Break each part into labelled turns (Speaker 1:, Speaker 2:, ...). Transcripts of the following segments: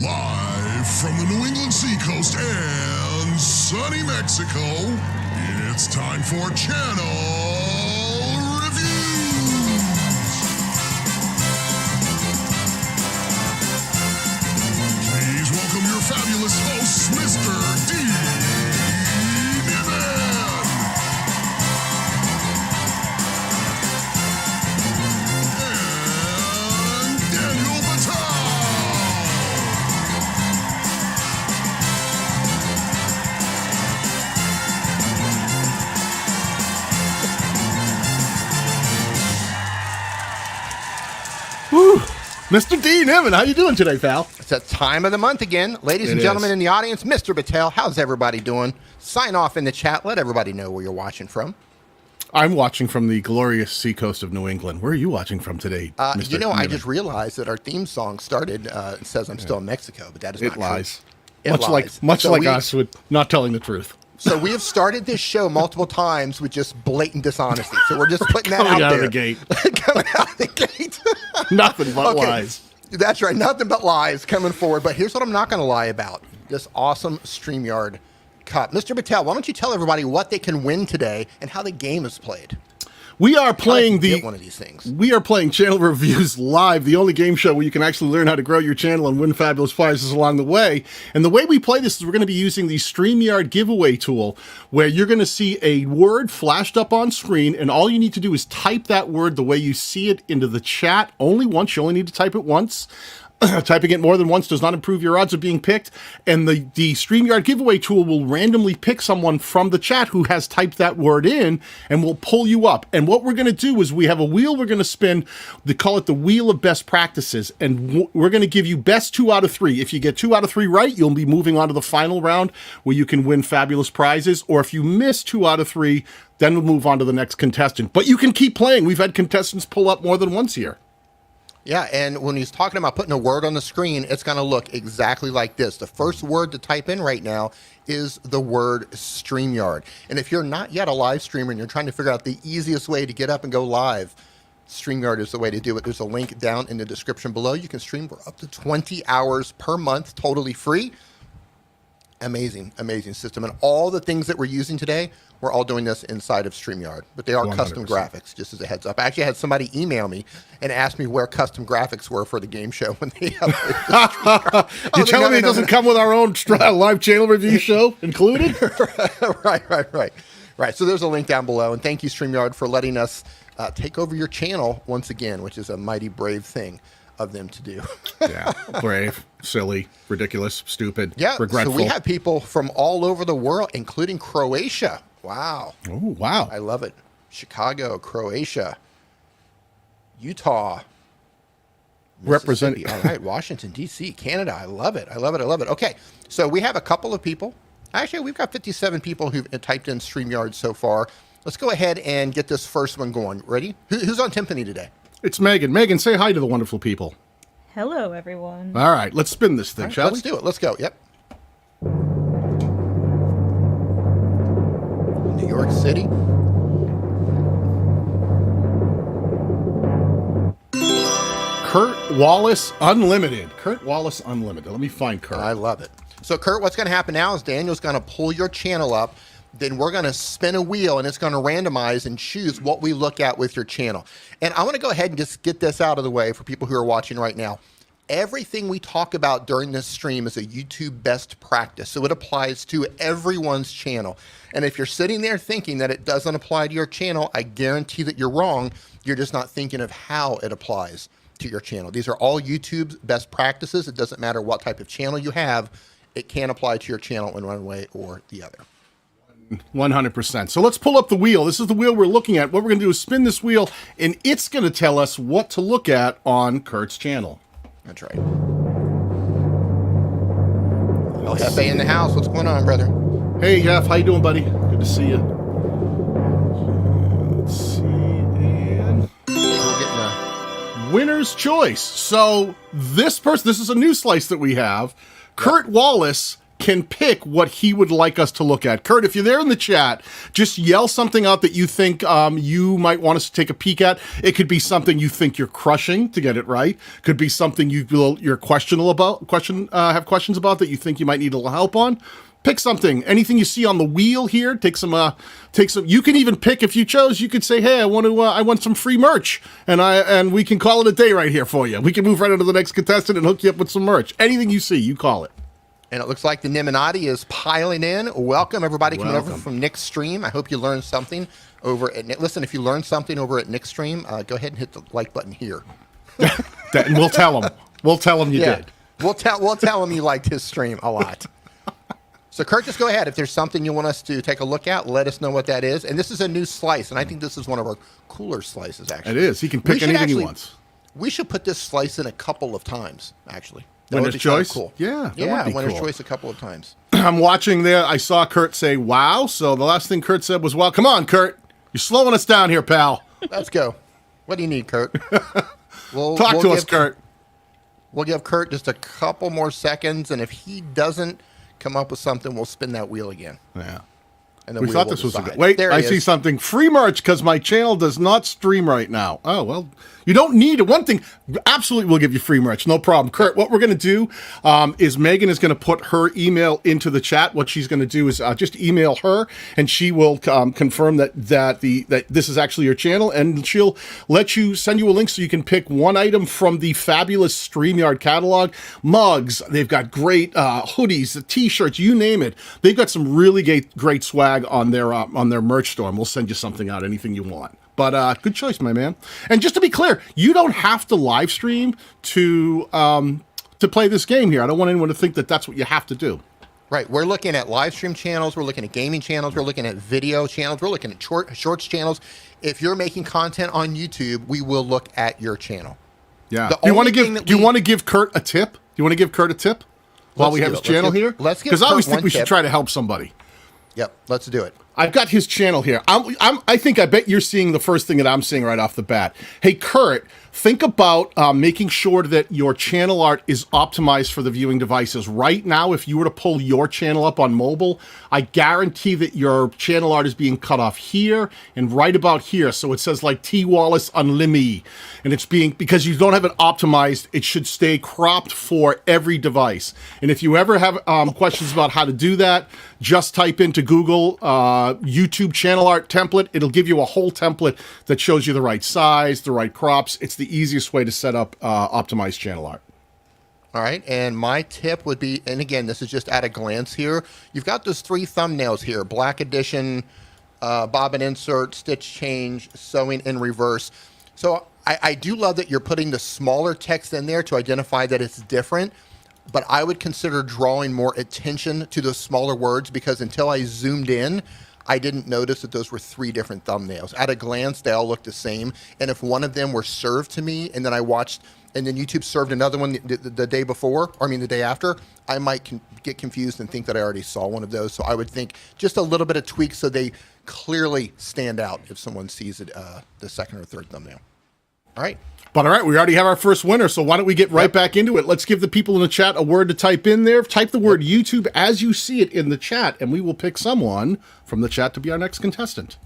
Speaker 1: Live from the New England seacoast and sunny Mexico, it's time for Channel Reviews. Please welcome your fabulous hosts, Mr. D. Nimmin. And Daniel Batal.
Speaker 2: Woo. Mr. D. Nimmin, how you doing today, pal?
Speaker 3: It's that time of the month again. Ladies and gentlemen in the audience, Mr. Batal, how's everybody doing? Sign off in the chat. Let everybody know where you're watching from.
Speaker 2: I'm watching from the glorious seacoast of New England. Where are you watching from today, Mr.
Speaker 3: You know,
Speaker 2: Nimmin?
Speaker 3: I just realized that our theme song started, it says I'm still in Mexico, but that is not
Speaker 2: It lies.
Speaker 3: true. It lies.
Speaker 2: Much
Speaker 3: So
Speaker 2: like
Speaker 3: we-
Speaker 2: us with not telling the truth.
Speaker 3: So we have started this show multiple times with just blatant dishonesty. So we're just putting that
Speaker 2: Coming
Speaker 3: out
Speaker 2: out
Speaker 3: there.
Speaker 2: of the gate.
Speaker 3: Coming out of the gate.
Speaker 2: Nothing but
Speaker 3: Okay.
Speaker 2: lies.
Speaker 3: That's right. Nothing but lies coming forward. But here's what I'm not going to lie about. This awesome Streamyard Cup. Mr. Batal, why don't you tell everybody what they can win today and how the game is played?
Speaker 2: We are playing
Speaker 3: Get one of these things.
Speaker 2: We are playing Channel Reviews Live, the only game show where you can actually learn how to grow your channel and win fabulous prizes along the way. And the way we play this is we're going to be using the Streamyard giveaway tool, where you're going to see a word flashed up on screen, and all you need to do is type that word the way you see it into the chat only once. You only need to type it once. Typing it more than once does not improve your odds of being picked, and the Streamyard giveaway tool will randomly pick someone from the chat who has typed that word in, and will pull you up. And what we're going to do is we have a wheel we're going to spin. They call it the Wheel of Best Practices, and we're going to give you best 2 out of 3. If you get 2 out of 3 right, you'll be moving on to the final round where you can win fabulous prizes, or if you miss 2 out of 3, then we'll move on to the next contestant. But you can keep playing. We've had contestants pull up more than once here.
Speaker 3: Yeah, and when he's talking about putting a word on the screen, it's going to look exactly like this. The first word to type in right now is the word StreamYard. And if you're not yet a live streamer and you're trying to figure out the easiest way to get up and go live, StreamYard is the way to do it. There's a link down in the description below. You can stream for up to 20 hours per month, totally free. Amazing, amazing system. And all the things that we're using today, we're all doing this inside of StreamYard. But they are
Speaker 2: 100%.
Speaker 3: custom graphics, just as a heads up. I actually had somebody email me and ask me where custom graphics were for the game show when they uploaded.
Speaker 2: You're telling me it doesn't come with our own live channel review show included?
Speaker 3: Right. So there's a link down below. And thank you, StreamYard, for letting us take over your channel once again, which is a mighty brave thing of them to do.
Speaker 2: Yeah, brave, silly, ridiculous, stupid,
Speaker 3: Yeah,
Speaker 2: regretful.
Speaker 3: so we have people from all over the world, including Croatia. Wow.
Speaker 2: Oh, wow.
Speaker 3: I love it. Chicago, Croatia, Utah,
Speaker 2: Represent.
Speaker 3: Mississippi. All right, Washington, D.C., Canada. I love it. I love it. I love it. Okay, so we have a couple of people. Actually, we've got 57 people who've typed in StreamYard so far. Let's go ahead and get this first one going. Ready? Who's on Timpani today?
Speaker 2: It's Megan. Megan, say hi to the wonderful people.
Speaker 4: Hello, everyone.
Speaker 2: All right, let's spin this thing, shall we?
Speaker 3: Let's do it. Let's go. Yep. New York City.
Speaker 2: Kurt Wallace Unlimited. Kurt Wallace Unlimited. Let me find Kurt.
Speaker 3: I love it. So, Kurt, what's going to happen now is Daniel's going to pull your channel up. Then we're going to spin a wheel, and it's going to randomize and choose what we look at with your channel. And I want to go ahead and just get this out of the way for people who are watching right now. Everything we talk about during this stream is a YouTube best practice, so it applies to everyone's channel. And if you're sitting there thinking that it doesn't apply to your channel, I guarantee that you're wrong. You're just not thinking of how it applies to your channel. These are all YouTube's best practices. It doesn't matter what type of channel you have. It can apply to your channel in one way or the other.
Speaker 2: 100%. So let's pull up the wheel. This is the wheel we're looking at. What we're going to do is spin this wheel, and it's going to tell us what to look at on Kurt's channel.
Speaker 3: That's right. Oh, Hefe in the house. What's going on, brother?
Speaker 2: Hey, Jeff. How you doing, buddy? Good to see you. Let's see. And
Speaker 3: We're getting a
Speaker 2: winner's choice. So this person, this is a new slice that we have. Kurt Wallace can pick what he would like us to look at. Kurt, if you're there in the chat, just yell something out that you think you might want us to take a peek at. It could be something you think you're crushing to get it right. Could be something you're have questions about that you think you might need a little help on. Pick something. Anything you see on the wheel here. Take some. You can even pick if you chose. You could say, "Hey, I want some free merch," and we can call it a day right here for you. We can move right into the next contestant and hook you up with some merch. Anything you see, you call it.
Speaker 3: And it looks like the Nimminati is piling in. Welcome everybody coming over from Nick's stream. I hope you learned something over at Nick. Listen, if you learned something over at Nick's stream, go ahead and hit the like button here.
Speaker 2: And we'll tell him. We'll tell him you did.
Speaker 3: We'll tell him you liked his stream a lot. So, Kurt, just go ahead. If there's something you want us to take a look at, let us know what that is. And this is a new slice, and I think this is one of our cooler slices, actually.
Speaker 2: It is. He can pick anything he wants.
Speaker 3: We should put this slice in a couple of times, actually.
Speaker 2: Winner's choice?
Speaker 3: Cool.
Speaker 2: Yeah,
Speaker 3: winner's choice a couple of times.
Speaker 2: I'm watching there. I saw Kurt say, wow. So the last thing Kurt said was, well, come on, Kurt. You're slowing us down here, pal.
Speaker 3: Let's go. What do you need, Kurt?
Speaker 2: Talk to us, Kurt.
Speaker 3: We'll give Kurt just a couple more seconds, and if he doesn't come up with something, we'll spin that wheel again.
Speaker 2: Yeah.
Speaker 3: And then
Speaker 2: we thought this was a good. Wait, I see something. Free merch because my channel does not stream right now. Oh, well, you don't need it. One thing, absolutely, we'll give you free merch. No problem. Kurt, what we're going to do is Megan is going to put her email into the chat. What she's going to do is just email her, and she will confirm that this is actually your channel, and she'll send you a link so you can pick one item from the fabulous Streamyard catalog. Mugs, they've got great hoodies, T-shirts, you name it. They've got some really great swag on their merch store, and we'll send you something out, anything you want. But good choice, my man. And just to be clear, you don't have to live stream to play this game here. I don't want anyone to think that that's what you have to do.
Speaker 3: Right. We're looking at live stream channels. We're looking at gaming channels. We're looking at video channels. We're looking at shorts channels. If you're making content on YouTube, we will look at your channel.
Speaker 2: Yeah. Do you want to give Kurt a tip? Do you want to give Kurt a tip while we have his channel here?
Speaker 3: Let's give
Speaker 2: because I always think we should try to help somebody.
Speaker 3: Yep, let's do it.
Speaker 2: I've got his channel here. I bet you're seeing the first thing that I'm seeing right off the bat. Hey, Kurt, think about making sure that your channel art is optimized for the viewing devices. Right now, if you were to pull your channel up on mobile, I guarantee that your channel art is being cut off here and right about here. So it says like T Wallace Unlimited. And it's because you don't have it optimized, it should stay cropped for every device. And if you ever have questions about how to do that, just type into Google YouTube channel art template. It'll give you a whole template that shows you the right size, the right crops. It's the easiest way to set up optimized channel art.
Speaker 3: All right, and my tip would be, and again, this is just at a glance here. You've got those three thumbnails here: Black Edition, bobbin insert, stitch change, sewing in reverse. So I do love that you're putting the smaller text in there to identify that it's different. But I would consider drawing more attention to those smaller words, because until I zoomed in, I didn't notice that those were three different thumbnails. At a glance, they all look the same. And if one of them were served to me and then I watched, and then YouTube served another one the day before, or I mean the day after, I might get confused and think that I already saw one of those. So I would think just a little bit of tweak so they clearly stand out if someone sees it, the second or third thumbnail. All right.
Speaker 2: But all right, we already have our first winner, so why don't we get right back into it? Let's give the people in the chat a word to type in there. Type the word YouTube as you see it in the chat, and we will pick someone from the chat to be our next contestant.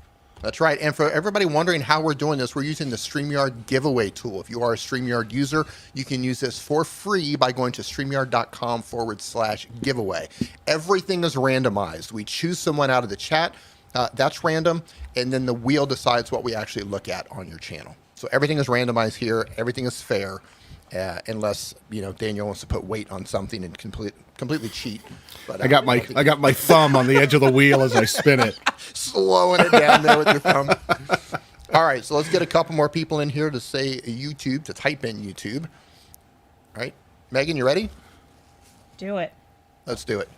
Speaker 3: That's right. And for everybody wondering how we're doing this, we're using the Streamyard giveaway tool. If you are a Streamyard user, you can use this for free by going to streamyard.com/giveaway. Everything is randomized. We choose someone out of the chat. That's random. And then the wheel decides what we actually look at on your channel. So everything is randomized here. Everything is fair, unless Daniel wants to put weight on something and completely cheat. But
Speaker 2: I got my thumb on the edge of the wheel as I spin it,
Speaker 3: slowing it down there with your thumb. All right, so let's get a couple more people in here to say YouTube, to type in YouTube. All right, Megan, you ready?
Speaker 4: Do it.
Speaker 3: Let's do it.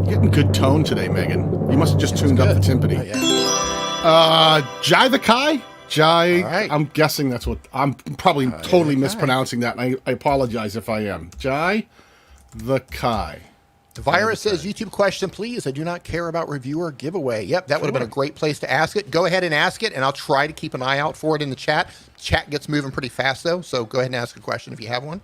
Speaker 2: Getting good tone today, Megan. You must have just tuned up the timpani. Jai the Kai? Jai, right. I'm guessing that's what, I'm probably totally mispronouncing that, and I apologize if I am. Jai the Kai.
Speaker 3: Virus says, YouTube question, please. I do not care about reviewer giveaway. Yep, that would have been a great place to ask it. Go ahead and ask it, and I'll try to keep an eye out for it in the chat. Chat gets moving pretty fast, though, so go ahead and ask a question if you have one.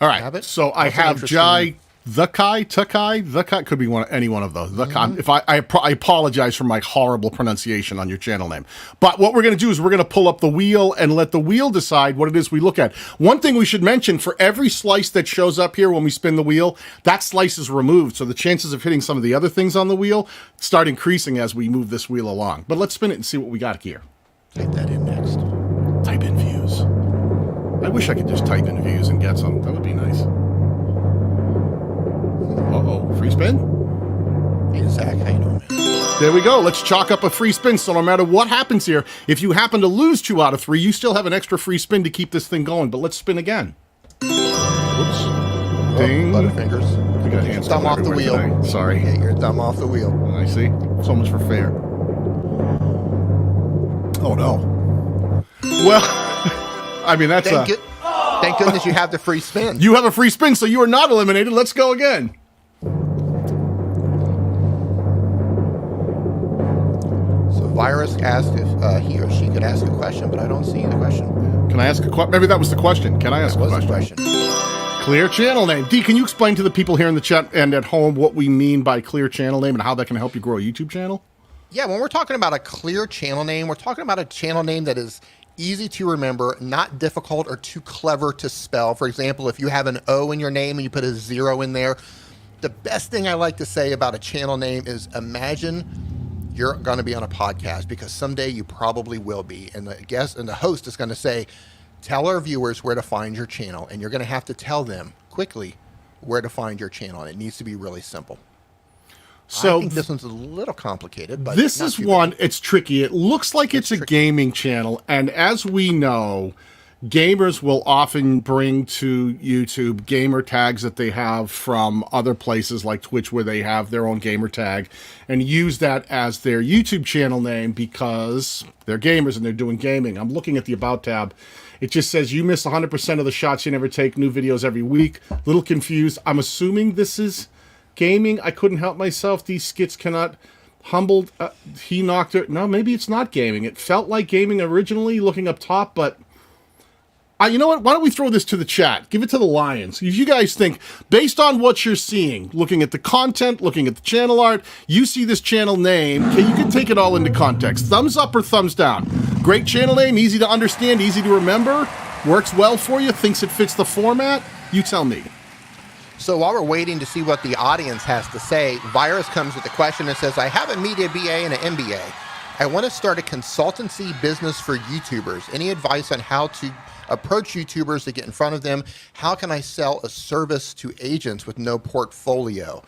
Speaker 2: All right, so I have Jai, the Kai, could be any one of those. If I apologize for my horrible pronunciation on your channel name. But what we're going to do is we're going to pull up the wheel and let the wheel decide what it is we look at. One thing we should mention, for every slice that shows up here when we spin the wheel, that slice is removed. So the chances of hitting some of the other things on the wheel start increasing as we move this wheel along. But let's spin it and see what we got here.
Speaker 3: Type that in next.
Speaker 2: Type in views. I wish I could just type in views and get some. That would be nice. Uh-oh, free spin?
Speaker 3: Hey, Zach, how you doing, man?
Speaker 2: There we go. Let's chalk up a free spin. So no matter what happens here, if you happen to lose 2 out of 3, you still have an extra free spin to keep this thing going. But let's spin again. Oops. Ding.
Speaker 3: Butterfingers.
Speaker 2: We got hands
Speaker 3: thumb off the wheel.
Speaker 2: Today. Sorry.
Speaker 3: Get your thumb off the wheel.
Speaker 2: I see. So much for fair. Oh, no. Well, I mean, that's
Speaker 3: Thank goodness you have the free spin.
Speaker 2: You have a free spin, so you are not eliminated. Let's go again.
Speaker 3: So Virus asked if he or she could ask a question, but I don't see the question.
Speaker 2: Can I ask a question? Maybe that was the question. Can I ask a question? Clear channel name. Dee, can you explain to the people here in the chat and at home what we mean by clear channel name and how that can help you grow a YouTube channel?
Speaker 3: Yeah, when we're talking about a clear channel name, we're talking about a channel name that is easy to remember, not difficult or too clever to spell. For example, if you have an O in your name and you put a 0 in there, the best thing I like to say about a channel name is imagine you're going to be on a podcast, because someday you probably will be. And the guest and the host is going to say, tell our viewers where to find your channel. And you're going to have to tell them quickly where to find your channel. And it needs to be really simple. So I think this one's a little complicated, but
Speaker 2: this is one, it's tricky. It looks like it's a gaming channel, and as we know, gamers will often bring to YouTube gamer tags that they have from other places like Twitch, where they have their own gamer tag, and use that as their YouTube channel name because they're gamers and they're doing gaming. I'm looking at the About tab. It just says, you miss 100% of the shots you never take, new videos every week. Little confused. I'm assuming this is gaming. I couldn't help myself. These skits cannot. Humbled. He knocked her. No, maybe it's not gaming. It felt like gaming originally, looking up top, but you know what? Why don't we throw this to the chat? Give it to the Lions. If you guys think, based on what you're seeing, looking at the content, looking at the channel art, you see this channel name, okay, you can take it all into context. Thumbs up or thumbs down? Great channel name, easy to understand, easy to remember, works well for you, thinks it fits the format? You tell me.
Speaker 3: So while we're waiting to see what the audience has to say, Virus comes with a question that says, I have a media BA and an MBA. I want to start a consultancy business for YouTubers. Any advice on how to approach YouTubers to get in front of them? How can I sell a service to agents with no portfolio?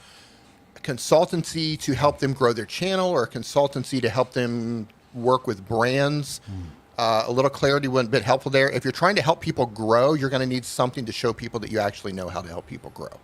Speaker 3: A consultancy to help them grow their channel, or a consultancy to help them work with brands? A little clarity would have been helpful there. If you're trying to help people grow, you're going to need something to show people that you actually know how to help people grow.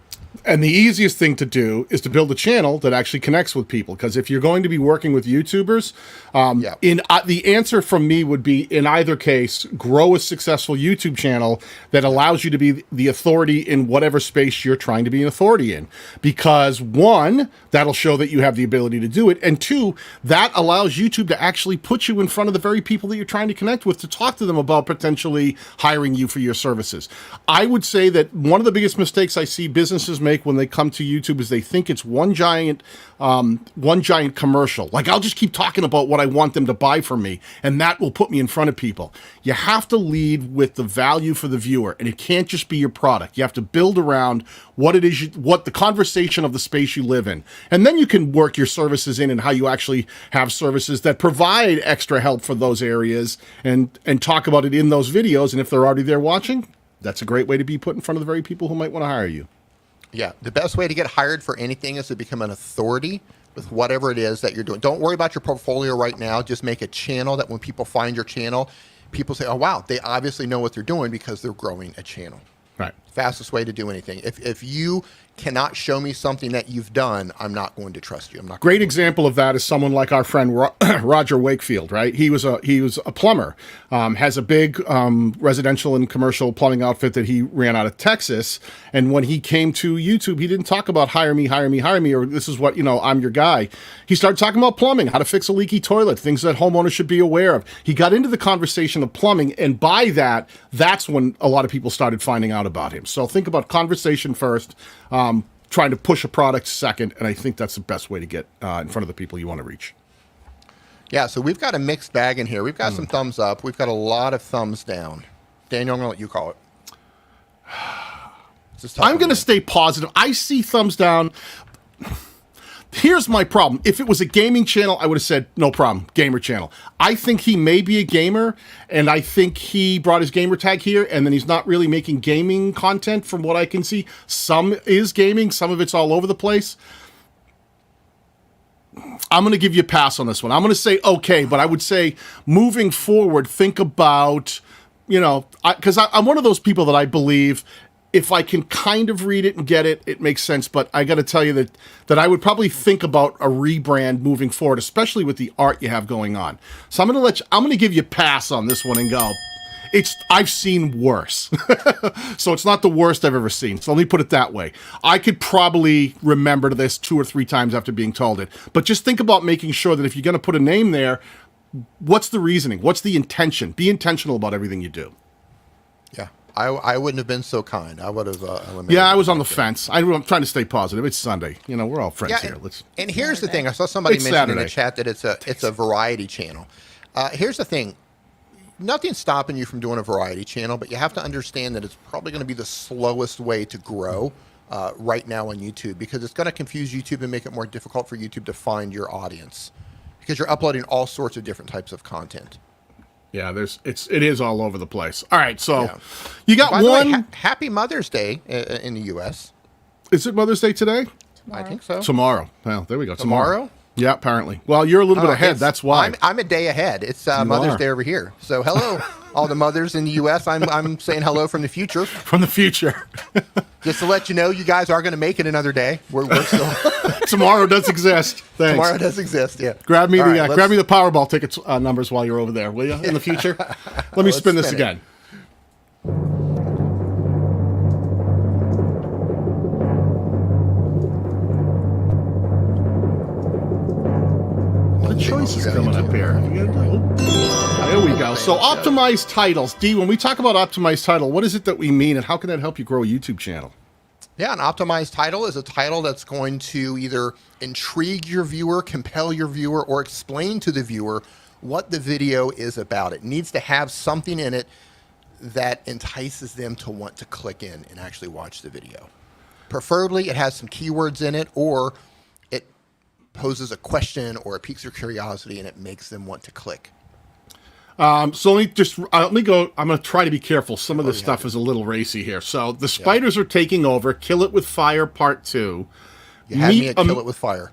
Speaker 2: And the easiest thing to do is to build a channel that actually connects with people. Because if you're going to be working with YouTubers, the answer from me would be, in either case, grow a successful YouTube channel that allows you to be the authority in whatever space you're trying to be an authority in. Because one, that'll show that you have the ability to do it. And two, that allows YouTube to actually put you in front of the very people that you're trying to connect with, to talk to them about potentially hiring you for your services. I would say that one of the biggest mistakes I see businesses make when they come to YouTube is they think it's one giant commercial. Like, I'll just keep talking about what I want them to buy from me, and that will put me in front of people. You have to lead with the value for the viewer, and it can't just be your product. You have to build around what it is, what the conversation of the space you live in. And then you can work your services in and how you actually have services that provide extra help for those areas and talk about it in those videos. And if they're already there watching, that's a great way to be put in front of the very people who might want to hire you.
Speaker 3: Yeah, the best way to get hired for anything is to become an authority with whatever it is that you're doing. Don't worry about your portfolio right now. Just make a channel that when people find your channel, people say, oh, wow, they obviously know what they're doing because they're growing a channel.
Speaker 2: Right.
Speaker 3: Fastest way to do anything. If you cannot show me something that you've done, I'm not going to trust you. I'm not.
Speaker 2: Great example of that is someone like our friend Roger Wakefield, right? He was a plumber, has a big residential and commercial plumbing outfit that he ran out of Texas. And when he came to YouTube, he didn't talk about hire me, or this is what, I'm your guy. He started talking about plumbing, how to fix a leaky toilet, things that homeowners should be aware of. He got into the conversation of plumbing, and by that's when a lot of people started finding out about him. So think about conversation first, trying to push a product second, and I think that's the best way to get in front of the people you want to reach.
Speaker 3: Yeah, so we've got a mixed bag in here. We've got some thumbs up. We've got a lot of thumbs down. Daniel, I'm going to let you call it.
Speaker 2: I'm going to stay positive. I see thumbs down. Here's my problem. If it was a gaming channel, I would have said, no problem, gamer channel. I think he may be a gamer, and I think he brought his gamer tag here, and then he's not really making gaming content from what I can see. Some is gaming, some of it's all over the place. I'm going to give you a pass on this one. I'm going to say okay, but I would say moving forward, think about, because I'm one of those people that I believe if I can kind of read it and get it, it makes sense. But I got to tell you that I would probably think about a rebrand moving forward, especially with the art you have going on. So I'm going to give you a pass on this one and go, I've seen worse. So it's not the worst I've ever seen. So let me put it that way. I could probably remember this 2 or 3 times after being told it. But just think about making sure that if you're going to put a name there, what's the reasoning? What's the intention? Be intentional about everything you do.
Speaker 3: Yeah. I wouldn't have been so kind. I would have eliminated.
Speaker 2: Yeah, I was on the fence. I'm trying to stay positive. It's Sunday. We're all friends here.
Speaker 3: And here's the thing. I saw somebody mention in the chat that it's a variety channel. Here's the thing. Nothing's stopping you from doing a variety channel, but you have to understand that it's probably going to be the slowest way to grow right now on YouTube, because it's going to confuse YouTube and make it more difficult for YouTube to find your audience, because you're uploading all sorts of different types of content.
Speaker 2: Yeah, it is all over the place. All right, so you got
Speaker 3: By
Speaker 2: one.
Speaker 3: The way, happy Mother's Day in the U.S.
Speaker 2: Is it Mother's Day today?
Speaker 3: I think so.
Speaker 2: Tomorrow. Well, there we go.
Speaker 3: Tomorrow?
Speaker 2: Yeah, apparently. Well, you're a little bit ahead. That's why.
Speaker 3: I'm a day ahead. It's Mother's Day over here. So hello, all the mothers in the U.S. I'm saying hello from the future.
Speaker 2: From the future.
Speaker 3: Just to let you know, you guys are going to make it another day. We're still.
Speaker 2: Tomorrow does exist. Thanks.
Speaker 3: Tomorrow does exist. Yeah.
Speaker 2: Grab me the Powerball tickets numbers while you're over there, will you? In the future. Let me spin this again. Choices coming up here. There we go. So optimized titles. Dee, when we talk about optimized title, what is it that we mean, and how can that help you grow a YouTube channel?
Speaker 3: Yeah, an optimized title is a title that's going to either intrigue your viewer, compel your viewer, or explain to the viewer what the video is about. It needs to have something in it that entices them to want to click in and actually watch the video. Preferably, it has some keywords in it, or poses a question, or it piques their curiosity and it makes them want to click.
Speaker 2: So let me go. I'm going to try to be careful. Some of this stuff is a little racy here. So the spiders are taking over. Kill It with Fire Part 2.
Speaker 3: You had me at Kill It with Fire.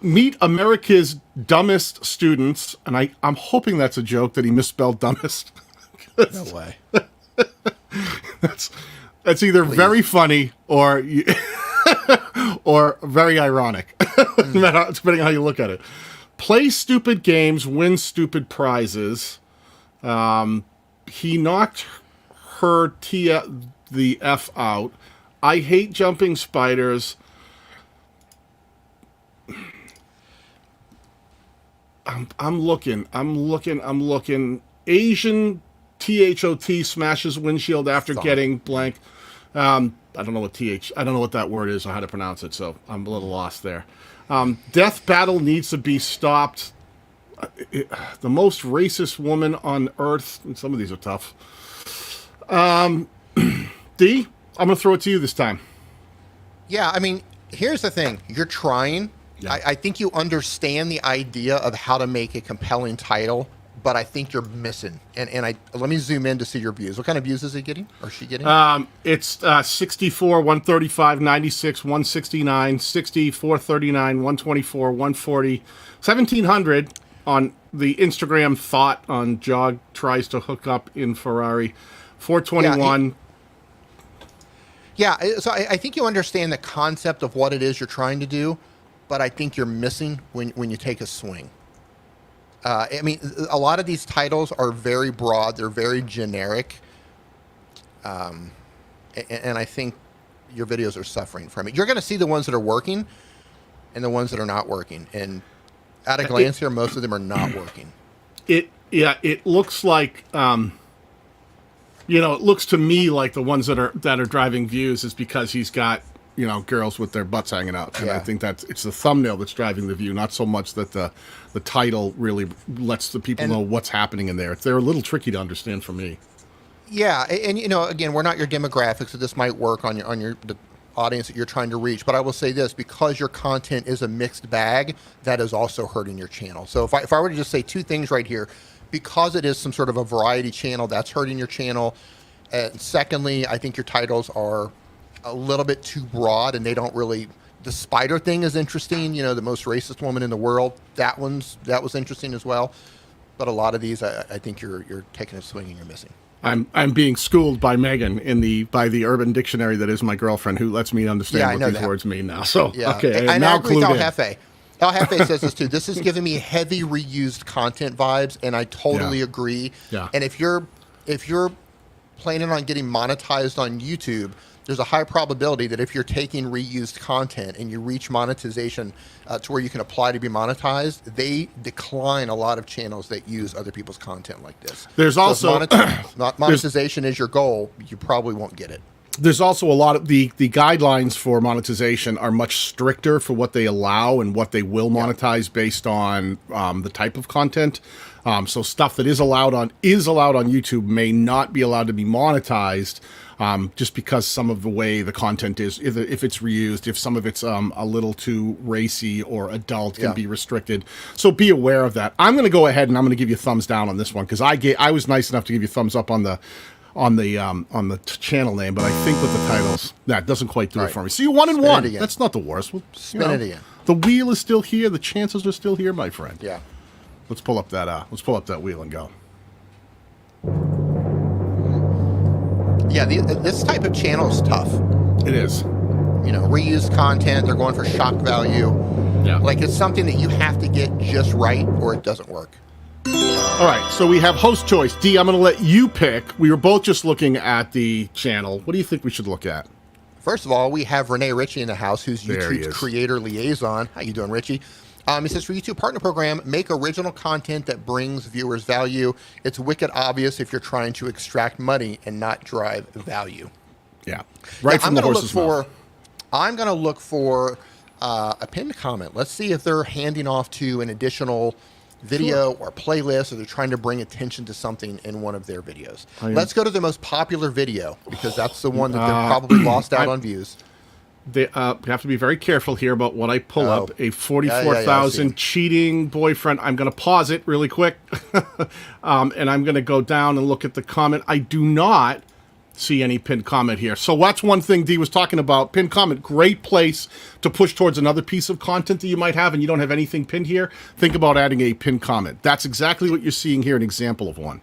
Speaker 2: Meet America's Dumbest Students. And I'm hoping that's a joke that he misspelled dumbest.
Speaker 3: No way.
Speaker 2: That's either very funny or or very ironic, depending on how you look at it. Play stupid games, win stupid prizes. He knocked her the F out. I hate jumping spiders. I'm looking. Asian THOT smashes windshield after getting blank. I don't know what that word is or how to pronounce it, so I'm a little lost there. Death battle needs to be stopped. The most racist woman on earth. Some of these are tough. Dee, I'm going to throw it to you this time.
Speaker 3: Yeah, I mean, here's the thing. You're trying. Yeah. I think you understand the idea of how to make a compelling title, but I think you're missing. And let me zoom in to see your views. What kind of views is he getting? Or she getting?
Speaker 2: It's 64, 135, 96, 169, 60, 439, 124, 140, 1,700 on the Instagram thought on Jog tries to hook up in Ferrari, 421.
Speaker 3: Yeah, so I think you understand the concept of what it is you're trying to do, but I think you're missing when you take a swing. I mean, a lot of these titles are very broad. They're very generic. And I think your videos are suffering from it. You're going to see the ones that are working and the ones that are not working. And at a glance here, most of them are not working.
Speaker 2: It looks like, it looks to me like the ones that are driving views is because he's got, girls with their butts hanging out. And I think it's the thumbnail that's driving the view, not so much that the title really lets the people know what's happening in there. They're a little tricky to understand for me.
Speaker 3: Yeah, and again, we're not your demographic, so this might work on the audience that you're trying to reach. But I will say this, because your content is a mixed bag, that is also hurting your channel. So if I were to just say two things right here, because it is some sort of a variety channel, that's hurting your channel. And secondly, I think your titles are a little bit too broad, and they don't really. The spider thing is interesting. The most racist woman in the world. That was interesting as well. But a lot of these, I think you're taking a swing and you're missing.
Speaker 2: I'm being schooled by Megan by the Urban Dictionary that is my girlfriend, who lets me understand what these words mean now. So okay,
Speaker 3: and
Speaker 2: now
Speaker 3: I agree with
Speaker 2: clued in.
Speaker 3: El Jefe. El Jefe says this too. This is giving me heavy reused content vibes, and I totally agree.
Speaker 2: Yeah.
Speaker 3: And if you're planning on getting monetized on YouTube, there's a high probability that if you're taking reused content and you reach monetization to where you can apply to be monetized, they decline a lot of channels that use other people's content like this.
Speaker 2: There's also
Speaker 3: monetization is your goal, you probably won't get it.
Speaker 2: There's also a lot of the guidelines for monetization are much stricter for what they allow and what they will monetize based on the type of content. So stuff that is allowed on YouTube may not be allowed to be monetized. Just because some of the way the content is, if it's reused, if some of it's a little too racy or adult, can be restricted. So be aware of that. I'm going to go ahead and I'm going to give you a thumbs down on this one because I was nice enough to give you a thumbs up on the channel name, but I think with the titles that doesn't quite do it for me. So you're 1-1. That's not the worst. Well,
Speaker 3: Spin it again.
Speaker 2: The wheel is still here. The chances are still here, my friend.
Speaker 3: Yeah.
Speaker 2: Let's pull up that wheel and go.
Speaker 3: Yeah, this type of channel is tough.
Speaker 2: It is.
Speaker 3: Reused content, they're going for shock value.
Speaker 2: Yeah.
Speaker 3: Like it's something that you have to get just right or it doesn't work.
Speaker 2: All right, so we have host choice. Dee, I'm going to let you pick. We were both just looking at the channel. What do you think we should look at?
Speaker 3: First of all, we have Renee Ritchie in the house, who's YouTube's creator liaison. How you doing, Ritchie? He says, for YouTube Partner Program, make original content that brings viewers value. It's wicked obvious if you're trying to extract money and not drive value.
Speaker 2: Yeah, right from the horse's mouth.
Speaker 3: I'm going to look for a pinned comment. Let's see if they're handing off to an additional video or playlist, or they're trying to bring attention to something in one of their videos. Let's go to the most popular video, because that's the one that they're probably lost out on views.
Speaker 2: They have to be very careful here about what I pull up. A 44,000 cheating boyfriend. I'm going to pause it really quick, and I'm going to go down and look at the comment. I do not see any pinned comment here. So that's one thing Dee was talking about. Pinned comment, great place to push towards another piece of content that you might have, and you don't have anything pinned here. Think about adding a pinned comment. That's exactly what you're seeing here, an example of one.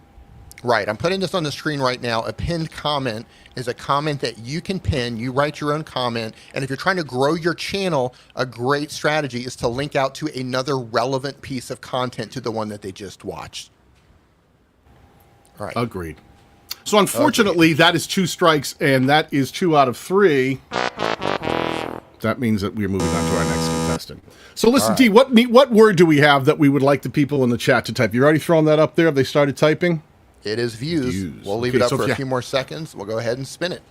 Speaker 3: Right. I'm putting this on the screen right now. A pinned comment is a comment that you can pin. You write your own comment. And if you're trying to grow your channel, a great strategy is to link out to another relevant piece of content to the one that they just watched. All right.
Speaker 2: Agreed. So unfortunately, that is 2 strikes, and that is 2 out of 3. That means that we're moving on to our next contestant. So listen, Dee, what word do we have that we would like the people in the chat to type? You already thrown that up there? Have they started typing?
Speaker 3: It is views. We'll leave it up for a few more seconds. We'll go ahead and spin it.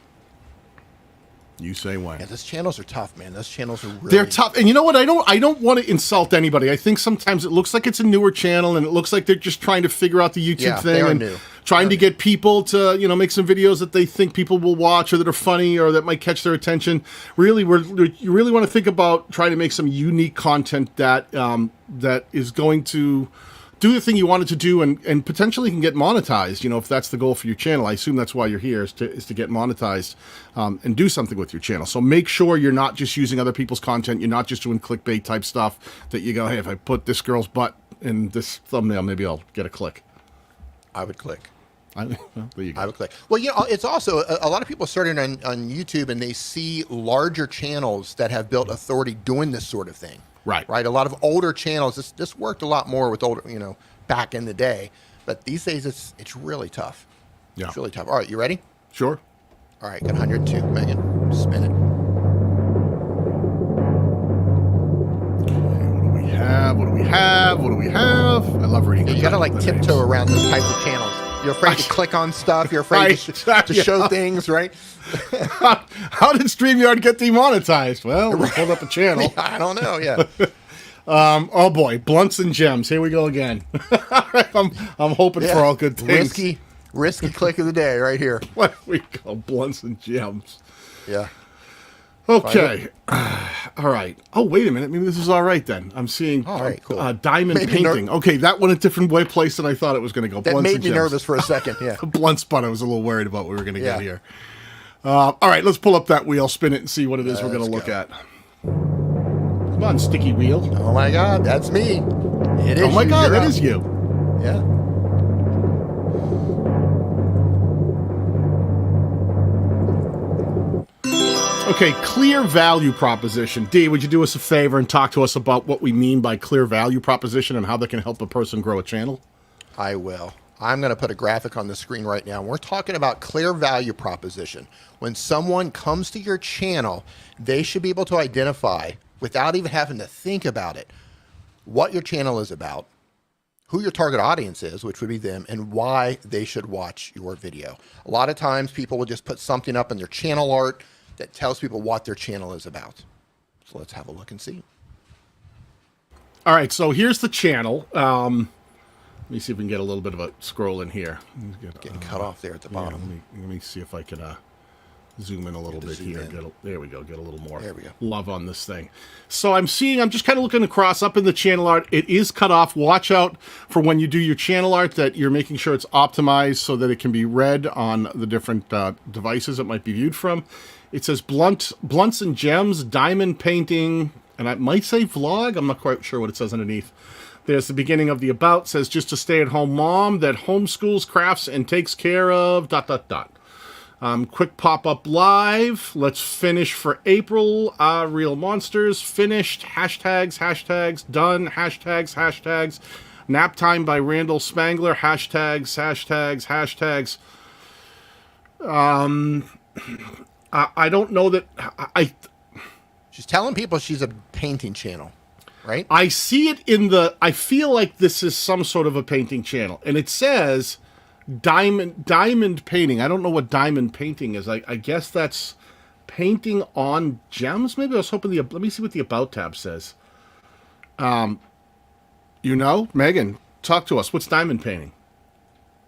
Speaker 2: You say when.
Speaker 3: Yeah, those channels are tough, man. Those channels are really...
Speaker 2: They're tough. And you know what? I don't want to insult anybody. I think sometimes it looks like it's a newer channel, and it looks like they're just trying to figure out the YouTube thing. And trying to get people to, make some videos that they think people will watch or that are funny or that might catch their attention. Really, you really want to think about trying to make some unique content that that is going to do the thing you wanted to do and potentially can get monetized, if that's the goal for your channel. I assume that's why you're here, is to get monetized and do something with your channel. So make sure you're not just using other people's content. You're not just doing clickbait type stuff that you go, hey, if I put this girl's butt in this thumbnail, maybe I'll get a click.
Speaker 3: I would click.
Speaker 2: Well, there you go.
Speaker 3: I would click. Well, it's also a lot of people starting on YouTube and they see larger channels that have built authority doing this sort of thing.
Speaker 2: Right.
Speaker 3: Right. A lot of older channels. This worked a lot more with older, back in the day. But these days, it's really tough.
Speaker 2: Yeah.
Speaker 3: It's really tough. All right, you ready?
Speaker 2: Sure.
Speaker 3: All right, got 102. Megan, spin it.
Speaker 2: What do we have? I love reading.
Speaker 3: You got to like tiptoe around those types of channels. You're afraid to click on stuff. You're afraid to show things, right?
Speaker 2: How did StreamYard get demonetized? Well, we pulled up a channel.
Speaker 3: I don't know. Yeah.
Speaker 2: Oh boy, blunts and gems. Here we go again. I'm hoping for all good things.
Speaker 3: Risky click of the day right here.
Speaker 2: What we go, blunts and gems.
Speaker 3: Yeah.
Speaker 2: Okay. All right. Oh, wait a minute. Maybe this is all right then. I'm seeing
Speaker 3: all right, cool.
Speaker 2: Diamond painting. Okay, that went a different place than I thought it was going to go.
Speaker 3: That
Speaker 2: blunts
Speaker 3: made me nervous for a second. Yeah.
Speaker 2: Blunt spot. I was a little worried about what we were going to get here. All right, let's pull up that wheel, spin it, and see what it is we're going to look at. Come on, sticky wheel.
Speaker 3: Oh my God, that's me. It is.
Speaker 2: Oh my God, that is you.
Speaker 3: Yeah.
Speaker 2: Okay, clear value proposition. Dee, would you do us a favor and talk to us about what we mean by clear value proposition and how that can help a person grow a channel?
Speaker 3: I will. I'm going to put a graphic on the screen right now. We're talking about clear value proposition. When someone comes to your channel, they should be able to identify, without even having to think about it, what your channel is about, who your target audience is, which would be them, and why they should watch your video. A lot of times people will just put something up in their channel art that tells people what their channel is about. So let's have a look and see.
Speaker 2: All right, so here's the channel. Let me see if we can get a little bit of a scroll in here.
Speaker 3: Getting cut off there at the bottom.
Speaker 2: Let me see if I can zoom in a little bit here. There we go. Get a little more love on this thing. So I'm just kind of looking across up in the channel art. It is cut off. Watch out for when you do your channel art that you're making sure it's optimized so that it can be read on the different devices it might be viewed from. It says blunts and gems, diamond painting, and I might say vlog. I'm not quite sure what it says underneath. There's the beginning of the about. Says just a stay-at-home mom that homeschools, crafts, and takes care of ... Quick pop-up live. Let's finish for April. Real monsters. Finished. Hashtags. Done. Hashtags. Nap time by Randall Spangler. Hashtags. I don't know that
Speaker 3: She's telling people she's a painting channel, right?
Speaker 2: I see it I feel like this is some sort of a painting channel, and it says diamond painting. I don't know what diamond painting is. I guess that's painting on gems. Maybe I was hoping let me see what the about tab says. Megan, talk to us. What's diamond painting?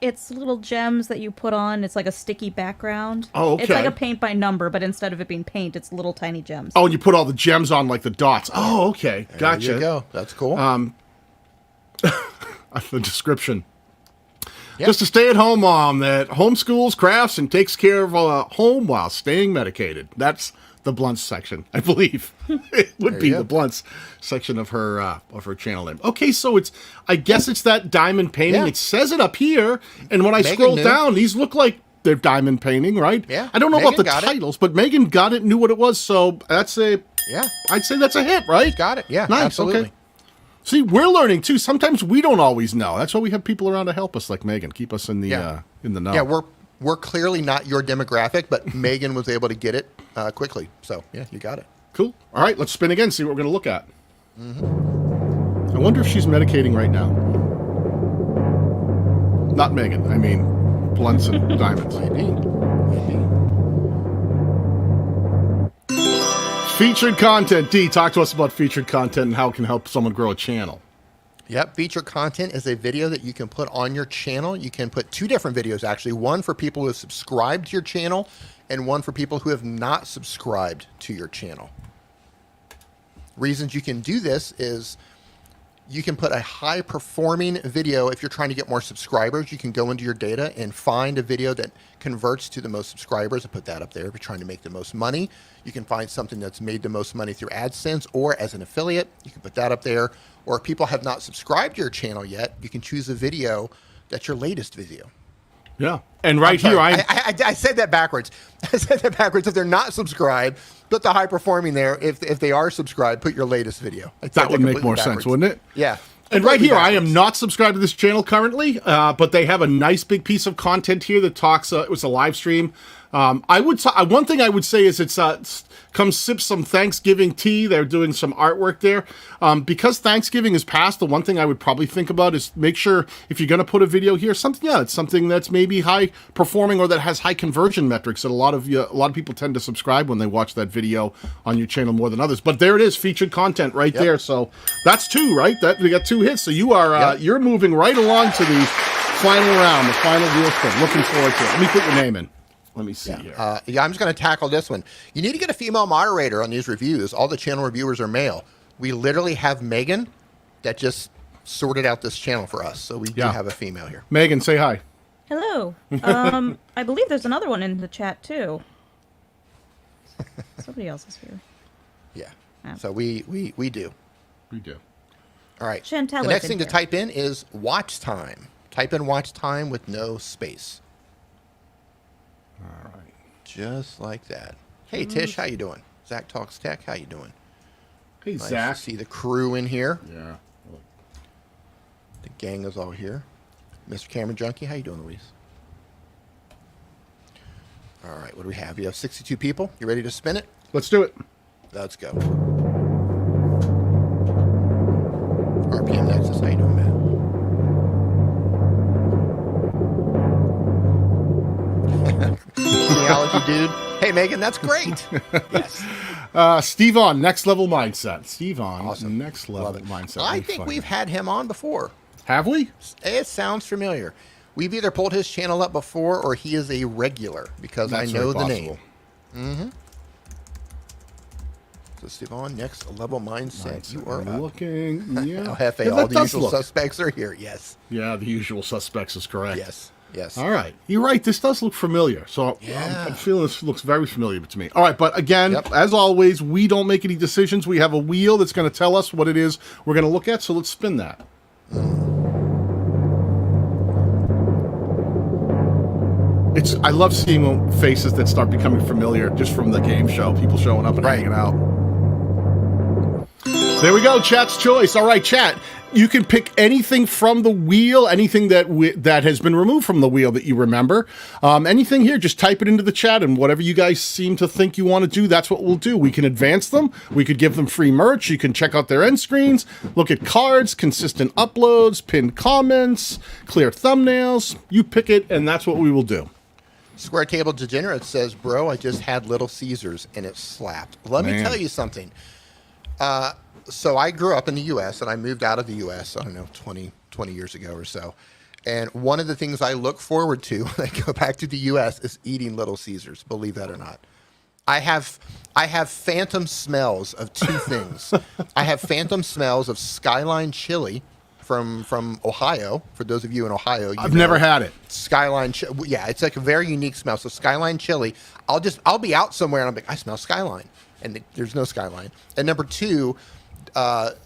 Speaker 4: It's little gems that you put on. It's like a sticky background.
Speaker 2: Oh, okay.
Speaker 4: It's like a paint by number, but instead of it being paint, it's little tiny gems.
Speaker 2: Oh, and you put all the gems on like the dots. Oh, okay. Gotcha.
Speaker 3: There you go. That's cool.
Speaker 2: The description. Yep. Just a stay-at-home mom that homeschools, crafts, and takes care of home while staying medicated. That's the blunts section, I believe. It would be the blunts section of her channel name. Okay, so I guess it's that diamond painting. Yeah. It says it up here, and when I scroll down, these look like they're diamond painting, right?
Speaker 3: Yeah.
Speaker 2: I don't know about the titles, but Megan got it, knew what it was, so I'd say that's a hit, right?
Speaker 3: Got it. Yeah,
Speaker 2: nice.
Speaker 3: Absolutely.
Speaker 2: Okay. See, we're learning too. Sometimes we don't always know. That's why we have people around to help us, like Megan, keep us in the know.
Speaker 3: Yeah, we're clearly not your demographic, but Megan was able to get it quickly. So yeah, you got it.
Speaker 2: Cool. All right, let's spin again. See what we're going to look at. I wonder if she's medicating right now. Not Megan. I mean, blunts and diamonds.
Speaker 3: Maybe.
Speaker 2: Featured content. Dee, talk to us about featured content and how it can help someone grow a channel.
Speaker 3: Yep, featured content is a video that you can put on your channel. You can put two different videos, actually. One for people who have subscribed to your channel and one for people who have not subscribed to your channel. Reasons you can do this is you can put a high-performing video. If you're trying to get more subscribers, you can go into your data and find a video that converts to the most subscribers and put that up there. If you're trying to make the most money, you can find something that's made the most money through AdSense or as an affiliate. You can put that up there. Or if people have not subscribed to your channel yet, you can choose a video that's your latest video.
Speaker 2: Yeah. And right here,
Speaker 3: I said that backwards. I said that backwards. If they're not subscribed, put the high performing there. If they are subscribed, put your latest video.
Speaker 2: That would make more sense, wouldn't it?
Speaker 3: Yeah.
Speaker 2: And right here, I am not subscribed to this channel currently, but they have a nice big piece of content here that talks. It was a live stream. One thing I would say is it's come sip some Thanksgiving tea. They're doing some artwork there. Because Thanksgiving is past, the one thing I would probably think about is make sure if you're going to put a video here, it's something that's maybe high performing or that has high conversion metrics. That a lot of people tend to subscribe when they watch that video on your channel more than others. But there it is, featured content right there. So that's 2, right? That we got 2 hits. So you are you're moving right along to the final round, the final wheel spin. Looking forward to it. Let me put your name in. Let me see here.
Speaker 3: I'm just going to tackle this one. You need to get a female moderator on these reviews. All the channel reviewers are male. We literally have Megan that just sorted out this channel for us. So we do have a female here.
Speaker 2: Megan, say hi.
Speaker 4: Hello. I believe there's another one in the chat too. Somebody else is here.
Speaker 3: Yeah. So we do.
Speaker 2: We do.
Speaker 3: All right.
Speaker 4: Chantel
Speaker 3: the next thing to type in is watch time. Type in watch time with no space.
Speaker 2: All right.
Speaker 3: Just like that. Hey, Tish, how you doing? Zach Talks Tech, how you doing?
Speaker 2: Hey,
Speaker 3: Nice
Speaker 2: Zach.
Speaker 3: to see the crew in here.
Speaker 2: Yeah.
Speaker 3: The gang is all here. Mr. Cameron Junkie, how you doing, Luis? All right, what do we have? You have 62 people. You ready to spin it?
Speaker 2: Let's do it.
Speaker 3: Let's go. RPM Nexus, how you doing, man? Genealogy dude. Hey, Megan, that's great. Yes.
Speaker 2: Steve on, Next Level Mindset. Steve on,
Speaker 3: Awesome.
Speaker 2: Next Level Mindset.
Speaker 3: I think we've had him on before.
Speaker 2: Have we?
Speaker 3: It sounds familiar. We've either pulled his channel up before or he is a regular because
Speaker 2: That's
Speaker 3: I know
Speaker 2: very
Speaker 3: the
Speaker 2: possible.
Speaker 3: name. So, Steve, Next Level Mindset. You are
Speaker 2: I'm
Speaker 3: up.
Speaker 2: looking. Yeah.
Speaker 3: LFA,
Speaker 2: Yeah,
Speaker 3: all
Speaker 2: that
Speaker 3: the
Speaker 2: does
Speaker 3: usual
Speaker 2: look.
Speaker 3: suspects are here. Yes.
Speaker 2: Yeah, the usual suspects is correct.
Speaker 3: Yes.
Speaker 2: All right. You're right. This does look familiar. So
Speaker 3: Yeah.
Speaker 2: I'm feeling this looks very familiar to me. All right. But again,
Speaker 3: Yep.
Speaker 2: as always, we don't make any decisions. We have a wheel that's going to tell us what it is we're going to look at. So let's spin that. I love seeing faces that start becoming familiar just from the game show. People showing up and hanging out. There we go. Chat's choice. All right, chat. You can pick anything from the wheel, anything that has been removed from the wheel that you remember. Anything here, just type it into the chat, and whatever you guys seem to think you want to do, that's what we'll do. We can advance them. We could give them free merch. You can check out their end screens, look at cards, consistent uploads, pinned comments, clear thumbnails. You pick it, and that's what we will do.
Speaker 3: Square Table Degenerate says, bro, I just had Little Caesars and it slapped. Let me tell you something. So I grew up in the U.S. and I moved out of the U.S., I don't know, 20 years ago or so. And one of the things I look forward to when I go back to the U.S. is eating Little Caesars, believe that or not. I have phantom smells of 2 things. I have phantom smells of Skyline chili from Ohio. For those of you in Ohio,
Speaker 2: I've never had it.
Speaker 3: Skyline, yeah, it's like a very unique smell. So Skyline chili, I'll be out somewhere and I'm like, I smell Skyline, and there's no Skyline. And number 2,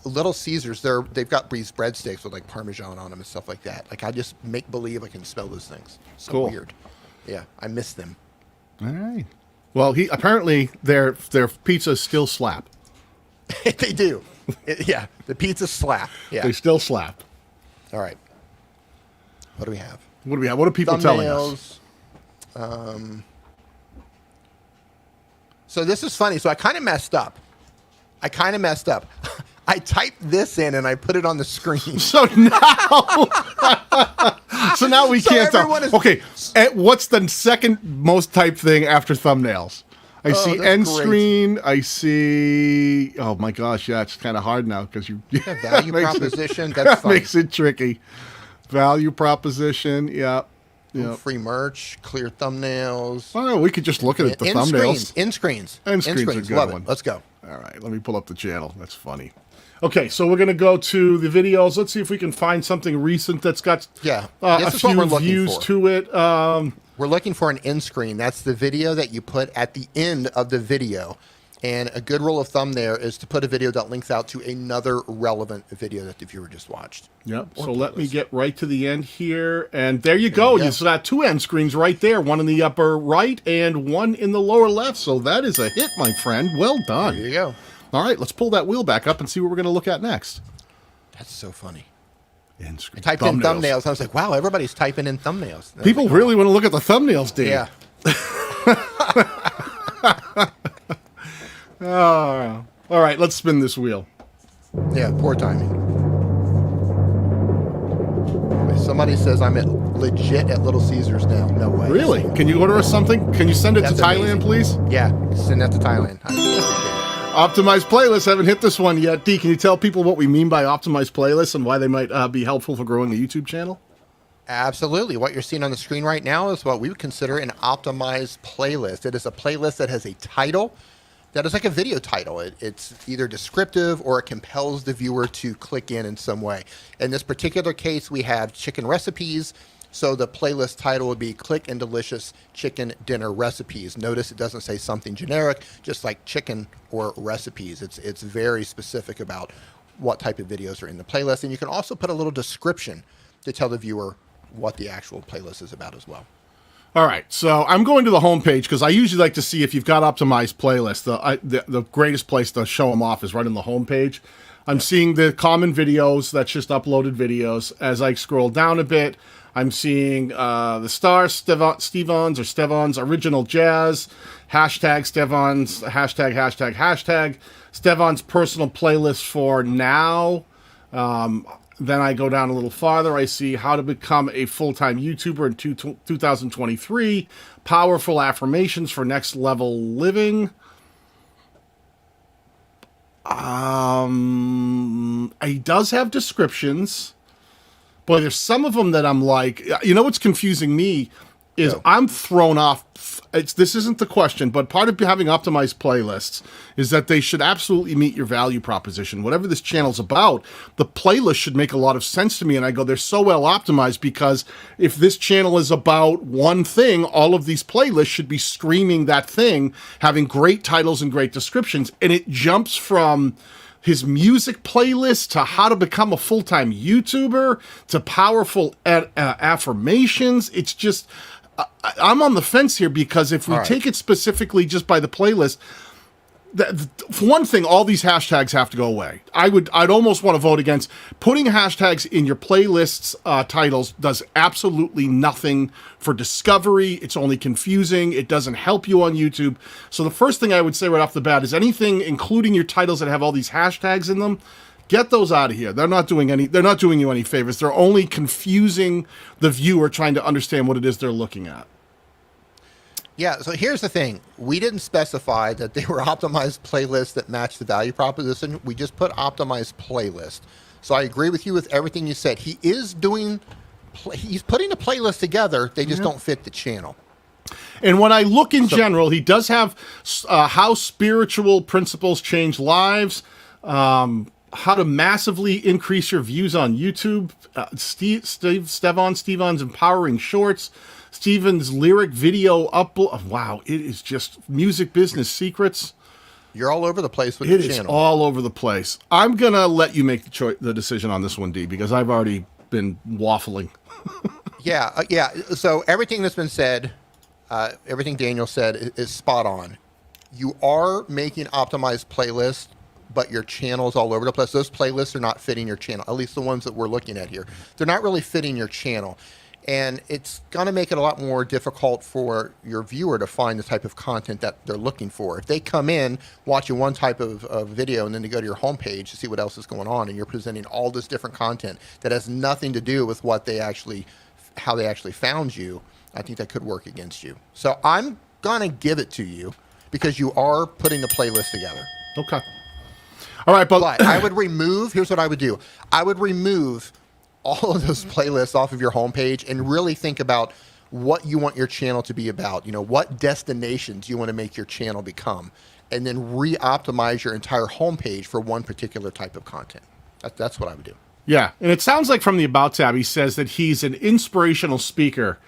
Speaker 3: Little Caesars, they've got these breadsticks with like Parmesan on them and stuff like that. Like I just make believe I can smell those things. So
Speaker 2: Cool.
Speaker 3: weird. Yeah, I miss them.
Speaker 2: All right. Well, apparently their pizzas still slap.
Speaker 3: They do. Yeah, the pizza slap. Yeah.
Speaker 2: They still slap.
Speaker 3: All right. What do we have?
Speaker 2: What do we have? What are people telling us?
Speaker 3: So this is funny. So I kind of messed up. I typed this in and I put it on the screen.
Speaker 2: So now we can't tell. Okay, what's the second most typed thing after thumbnails? I see end screen. I see. Oh my gosh, yeah, it's kind of hard now because you
Speaker 3: value proposition. That's fun.
Speaker 2: Makes it tricky. Value proposition. Yeah.
Speaker 3: Free merch, clear thumbnails.
Speaker 2: Oh, we could just look at the thumbnails.
Speaker 3: End screens.
Speaker 2: End screens are a good
Speaker 3: Love
Speaker 2: one.
Speaker 3: it. Let's go.
Speaker 2: All right, let me pull up the channel. That's funny. Okay, so we're going to go to the videos. Let's see if we can find something recent that's got a few views to it.
Speaker 3: We're looking for an end screen. That's the video that you put at the end of the video. And a good rule of thumb there is to put a video that links out to another relevant video that the viewer just watched.
Speaker 2: Yep. So let me get right to the end here. And there you go. You've got 2 end screens right there. One in the upper right and one in the lower left. So that is a hit, my friend. Well done.
Speaker 3: There you go.
Speaker 2: All right. Let's pull that wheel back up and see what we're going to look at next.
Speaker 3: That's so funny.
Speaker 2: End screen.
Speaker 3: I typed in thumbnails. I was like, wow, everybody's typing in thumbnails.
Speaker 2: People really want to look at the thumbnails, Dave.
Speaker 3: Yeah.
Speaker 2: All right, let's spin this wheel.
Speaker 3: Yeah, poor timing. Somebody says I'm legit at Little Caesars now. No way.
Speaker 2: Really? Can you order us something? Can you send it to Thailand, please?
Speaker 3: Yeah, send that to Thailand.
Speaker 2: Optimized playlists. Haven't hit this one yet. Dee, can you tell people what we mean by optimized playlists and why they might be helpful for growing a YouTube channel?
Speaker 3: Absolutely. What you're seeing on the screen right now is what we would consider an optimized playlist. It is a playlist that has a title that is like a video title. It's either descriptive or it compels the viewer to click in some way. In this particular case, we have chicken recipes. So the playlist title would be Quick and Delicious Chicken Dinner Recipes. Notice it doesn't say something generic, just like chicken or recipes. It's very specific about what type of videos are in the playlist. And you can also put a little description to tell the viewer what the actual playlist is about as well.
Speaker 2: All right, so I'm going to the homepage because I usually like to see if you've got optimized playlists. The greatest place to show them off is right on the homepage. I'm seeing the common videos, that's just uploaded videos. As I scroll down a bit, I'm seeing the Star Stevon's Original Jazz, hashtag Stevon's, hashtag Stevon's personal playlist for now. Then I go down a little farther. I see how to become a full-time YouTuber in 2023, powerful affirmations for next level living. He does have descriptions, but there's some of them that I'm like, you know what's confusing me is I'm thrown off. This isn't the question, but part of having optimized playlists is that they should absolutely meet your value proposition. Whatever this channel's about, the playlist should make a lot of sense to me. And I go, they're so well optimized because if this channel is about one thing, all of these playlists should be screaming that thing, having great titles and great descriptions. And it jumps from his music playlist to how to become a full-time YouTuber to powerful affirmations. It's just... I'm on the fence here because if we take it specifically just by the playlist, for one thing, all these hashtags have to go away. I'd almost want to vote against putting hashtags in your playlists titles. Does absolutely nothing for discovery. It's only confusing. It doesn't help you on YouTube. So the first thing I would say right off the bat is anything, including your titles that have all these hashtags in them, get those out of here. They're not doing you any favors. They're only confusing the viewer trying to understand what it is they're looking at.
Speaker 3: Yeah, so here's the thing. We didn't specify that they were optimized playlists that match the value proposition. We just put optimized playlist. So I agree with you with everything you said. He's putting a playlist together. They just don't fit the channel.
Speaker 2: And when I look in general, he does have how spiritual principles change lives, how to massively increase your views on YouTube, Stevon's empowering shorts, Steven's lyric video upload. Wow, it is just music business secrets.
Speaker 3: You're all over the place with the channel. It is
Speaker 2: all over the place. I'm going to let you make the decision on this one, Dee, because I've already been waffling.
Speaker 3: Yeah. So everything that's been said, everything Daniel said is spot on. You are making optimized playlists, but your channel's all over the place. Those playlists are not fitting your channel, at least the ones that we're looking at here. They're not really fitting your channel. And it's going to make it a lot more difficult for your viewer to find the type of content that they're looking for. If they come in watching one type of video and then they go to your homepage to see what else is going on, and you're presenting all this different content that has nothing to do with how they actually found you, I think that could work against you. So I'm going to give it to you because you are putting the playlist together.
Speaker 2: Okay. All right,
Speaker 3: but I would remove, here's what I would do. I would remove all of those playlists off of your homepage and really think about what you want your channel to be about. You know, what destinations you want to make your channel become, and then re-optimize your entire homepage for one particular type of content. That's what I would do.
Speaker 2: Yeah, and it sounds like from the About tab, he says that he's an inspirational speaker.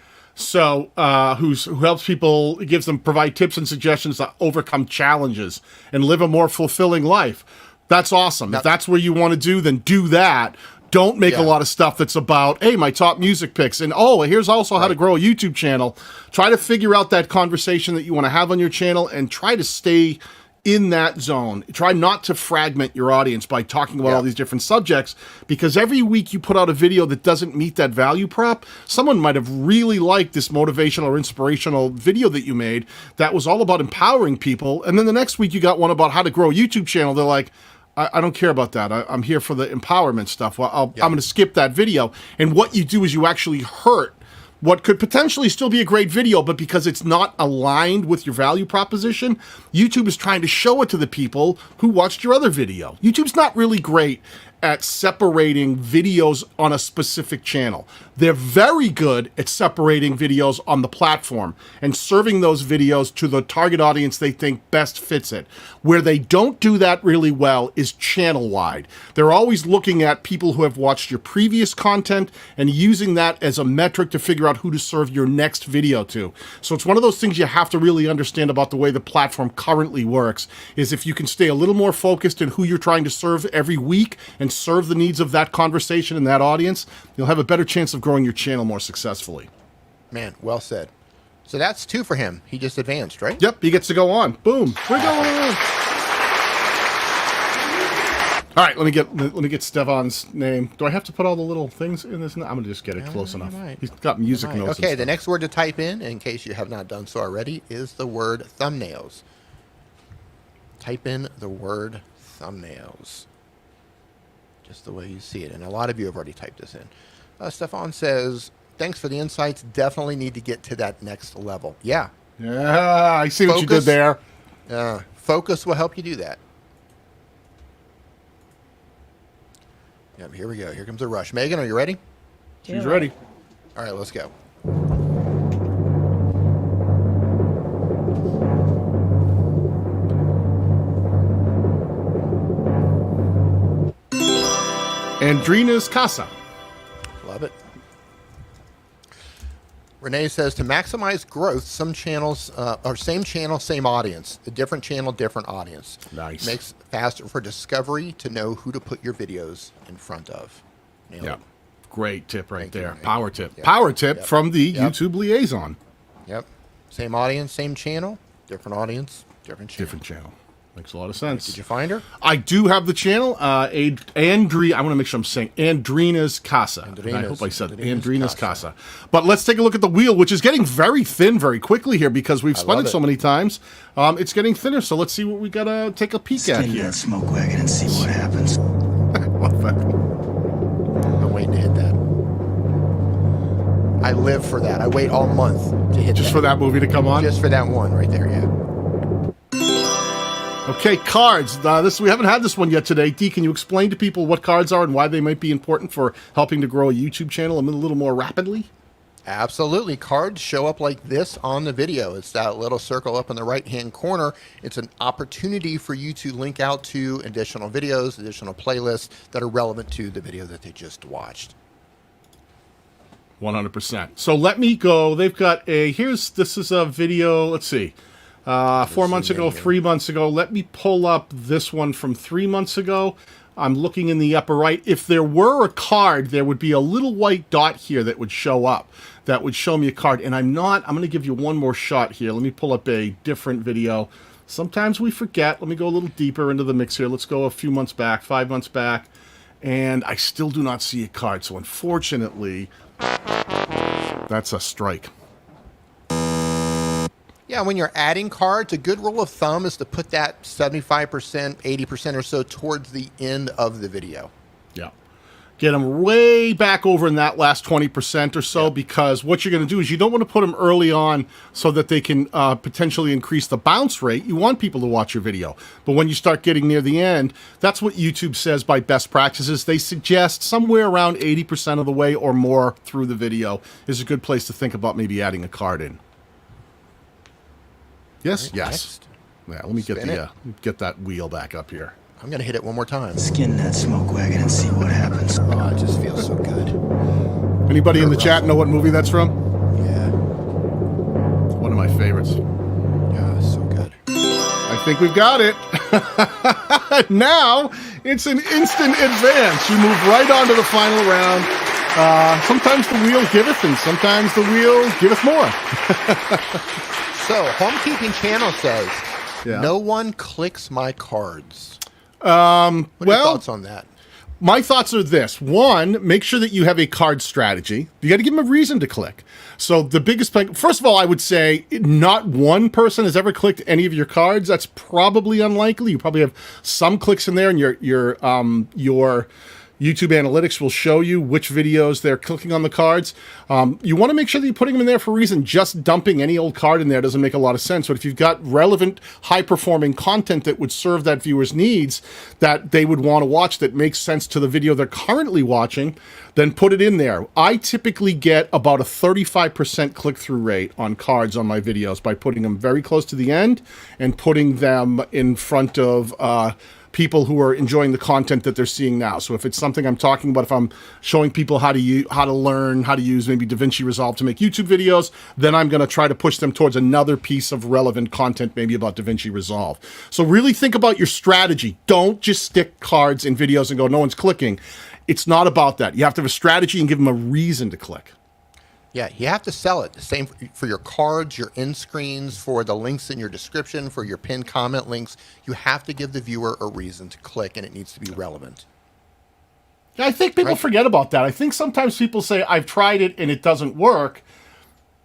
Speaker 2: So, who helps people, provide tips and suggestions to overcome challenges and live a more fulfilling life. That's awesome. If that's where you want to do, then do that. Don't make a lot of stuff that's about, hey, my top music picks. And, here's also how to grow a YouTube channel. Try to figure out that conversation that you want to have on your channel and try to stay in that zone. Try not to fragment your audience by talking about all these different subjects, because every week you put out a video that doesn't meet that value prop, someone might have really liked this motivational or inspirational video that you made that was all about empowering people. And then the next week you got one about how to grow a YouTube channel. They're like, I don't care about that. I'm here for the empowerment stuff. Well, I'm going to skip that video. And what you do is you actually hurt what could potentially still be a great video, but because it's not aligned with your value proposition, YouTube is trying to show it to the people who watched your other video. YouTube's not really great at separating videos on a specific channel. They're very good at separating videos on the platform and serving those videos to the target audience they think best fits it. Where they don't do that really well is channel-wide. They're always looking at people who have watched your previous content and using that as a metric to figure out who to serve your next video to. So it's one of those things you have to really understand about the way the platform currently works, is if you can stay a little more focused in who you're trying to serve every week and serve the needs of that conversation and that audience, you'll have a better chance of growing your channel more successfully.
Speaker 3: Man, well said. So that's 2 for him. He just advanced, right?
Speaker 2: Yep, he gets to go on. Boom. We're going on. All right, let me get Stefan's name. Do I have to put all the little things in this? I'm going to just get it close enough. He's got music notes.
Speaker 3: Okay, the next word to type in case you have not done so already, is the word thumbnails. Type in the word thumbnails. Just the way you see it. And a lot of you have already typed this in. Stefan says, thanks for the insights. Definitely need to get to that next level. Yeah.
Speaker 2: Yeah, I see what you did there.
Speaker 3: Focus will help you do that. Yep, here we go. Here comes a rush. Megan, are you ready?
Speaker 2: She's ready.
Speaker 3: All right, let's go.
Speaker 2: Andrina's Casa.
Speaker 3: Love it. Renee says, to maximize growth, some channels or same channel, same audience. A different channel, different audience.
Speaker 2: Nice.
Speaker 3: Makes faster for discovery to know who to put your videos in front of. Nailed it.
Speaker 2: Great tip right there.
Speaker 3: You,
Speaker 2: Power tip.
Speaker 3: Yep.
Speaker 2: Power tip
Speaker 3: Yep.
Speaker 2: from the
Speaker 3: Yep.
Speaker 2: YouTube liaison.
Speaker 3: Yep. Same audience, same channel, different audience, different channel.
Speaker 2: Different channel. Makes a lot of sense.
Speaker 3: Did you find her?
Speaker 2: I do have the channel. I want to make sure I'm saying Andrina's Casa. I hope I said Andrina's Casa. But let's take a look at the wheel, which is getting very thin very quickly here because we've spun it so many times. It's getting thinner, so let's see what we got to take a peek at here.
Speaker 5: That smoke wagon and see what happens.
Speaker 2: Love that.
Speaker 3: I'm waiting to hit that. I live for that. I wait all month to hit
Speaker 2: Just for that movie to come on?
Speaker 3: Just for that one right there, yeah.
Speaker 2: Okay, cards. We haven't had this one yet today. Dee, can you explain to people what cards are and why they might be important for helping to grow a YouTube channel a little more rapidly?
Speaker 3: Absolutely. Cards show up like this on the video. It's that little circle up in the right-hand corner. It's an opportunity for you to link out to additional videos, additional playlists that are relevant to the video that they just watched.
Speaker 2: 100%. So let me go. They've got this is a video, let's see. 4 months ago, 3 months ago. Let me pull up this one from 3 months ago. I'm looking in the upper right. If there were a card, there would be a little white dot here that would show up. That would show me a card. And I'm going to give you one more shot here. Let me pull up a different video. Sometimes we forget. Let me go a little deeper into the mix here. Let's go a few months back, 5 months back. And I still do not see a card. So unfortunately, that's a strike.
Speaker 3: Yeah, when you're adding cards, a good rule of thumb is to put that 75%, 80% or so towards the end of the video.
Speaker 2: Yeah. Get them way back over in that last 20% or so, because what you're going to do is you don't want to put them early on so that they can potentially increase the bounce rate. You want people to watch your video. But when you start getting near the end, that's what YouTube says by best practices. They suggest somewhere around 80% of the way or more through the video is a good place to think about maybe adding a card in. Yes?
Speaker 3: Right,
Speaker 2: yes.
Speaker 3: next.
Speaker 2: Yeah, let me get that wheel back up here.
Speaker 3: I'm going to hit it one more time.
Speaker 5: Skin that smoke wagon and see what happens.
Speaker 3: Oh, it just feels so good.
Speaker 2: Anybody in the chat know what movie that's from?
Speaker 3: Yeah.
Speaker 2: think we've got it. Now, it's an instant advance. You move right on to the final round. Sometimes the wheel giveth, and sometimes the wheel giveth more.
Speaker 3: So, Homekeeping Channel says, no one clicks my cards. What are your thoughts on that?
Speaker 2: My thoughts are this. One, make sure that you have a card strategy. You got to give them a reason to click. So the biggest thing, first of all, I would say not one person has ever clicked any of your cards. That's probably unlikely. You probably have some clicks in there, and your YouTube analytics will show you which videos they're clicking on the cards. You want to make sure that you're putting them in there for a reason. Just dumping any old card in there doesn't make a lot of sense. But if you've got relevant, high-performing content that would serve that viewer's needs, that they would want to watch, that makes sense to the video they're currently watching, then put it in there. I typically get about a 35% click-through rate on cards on my videos by putting them very close to the end and putting them in front of people who are enjoying the content that they're seeing now. So if it's something I'm talking about, if I'm showing people how to learn how to use maybe DaVinci Resolve to make YouTube videos, then I'm going to try to push them towards another piece of relevant content, maybe about DaVinci Resolve. So really think about your strategy. Don't just stick cards in videos and go, no one's clicking. It's not about that. You have to have a strategy and give them a reason to click.
Speaker 3: Yeah, you have to sell it. The same for your cards, your end screens, for the links in your description, for your pinned comment links. You have to give the viewer a reason to click, and it needs to be relevant.
Speaker 2: Yeah, I think people forget about that. I think sometimes people say, I've tried it and it doesn't work,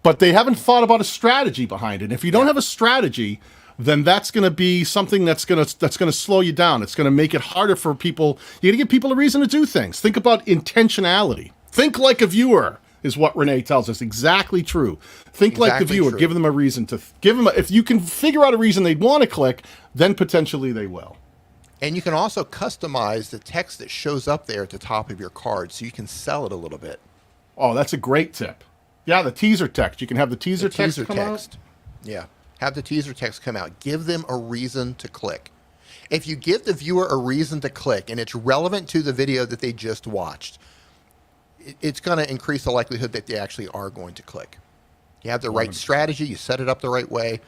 Speaker 2: but they haven't thought about a strategy behind it. If you don't have a strategy, then that's going to be something that's going to slow you down. It's going to make it harder for people. You got to give people a reason to do things. Think about intentionality. Think like a viewer. Is what Renee tells us. Exactly true. Think like the viewer. True. Give them a reason to give them. If you can figure out a reason they'd want to click, then potentially they will.
Speaker 3: And you can also customize the text that shows up there at the top of your card, so you can sell it a little bit.
Speaker 2: Oh, that's a great tip. Yeah, the teaser text. You can have the teaser text come out.
Speaker 3: Yeah, have the teaser text come out. Give them a reason to click. If you give the viewer a reason to click, and it's relevant to the video that they just watched, it's going to increase the likelihood that they actually are going to click. You have the right strategy, you set it up the right way,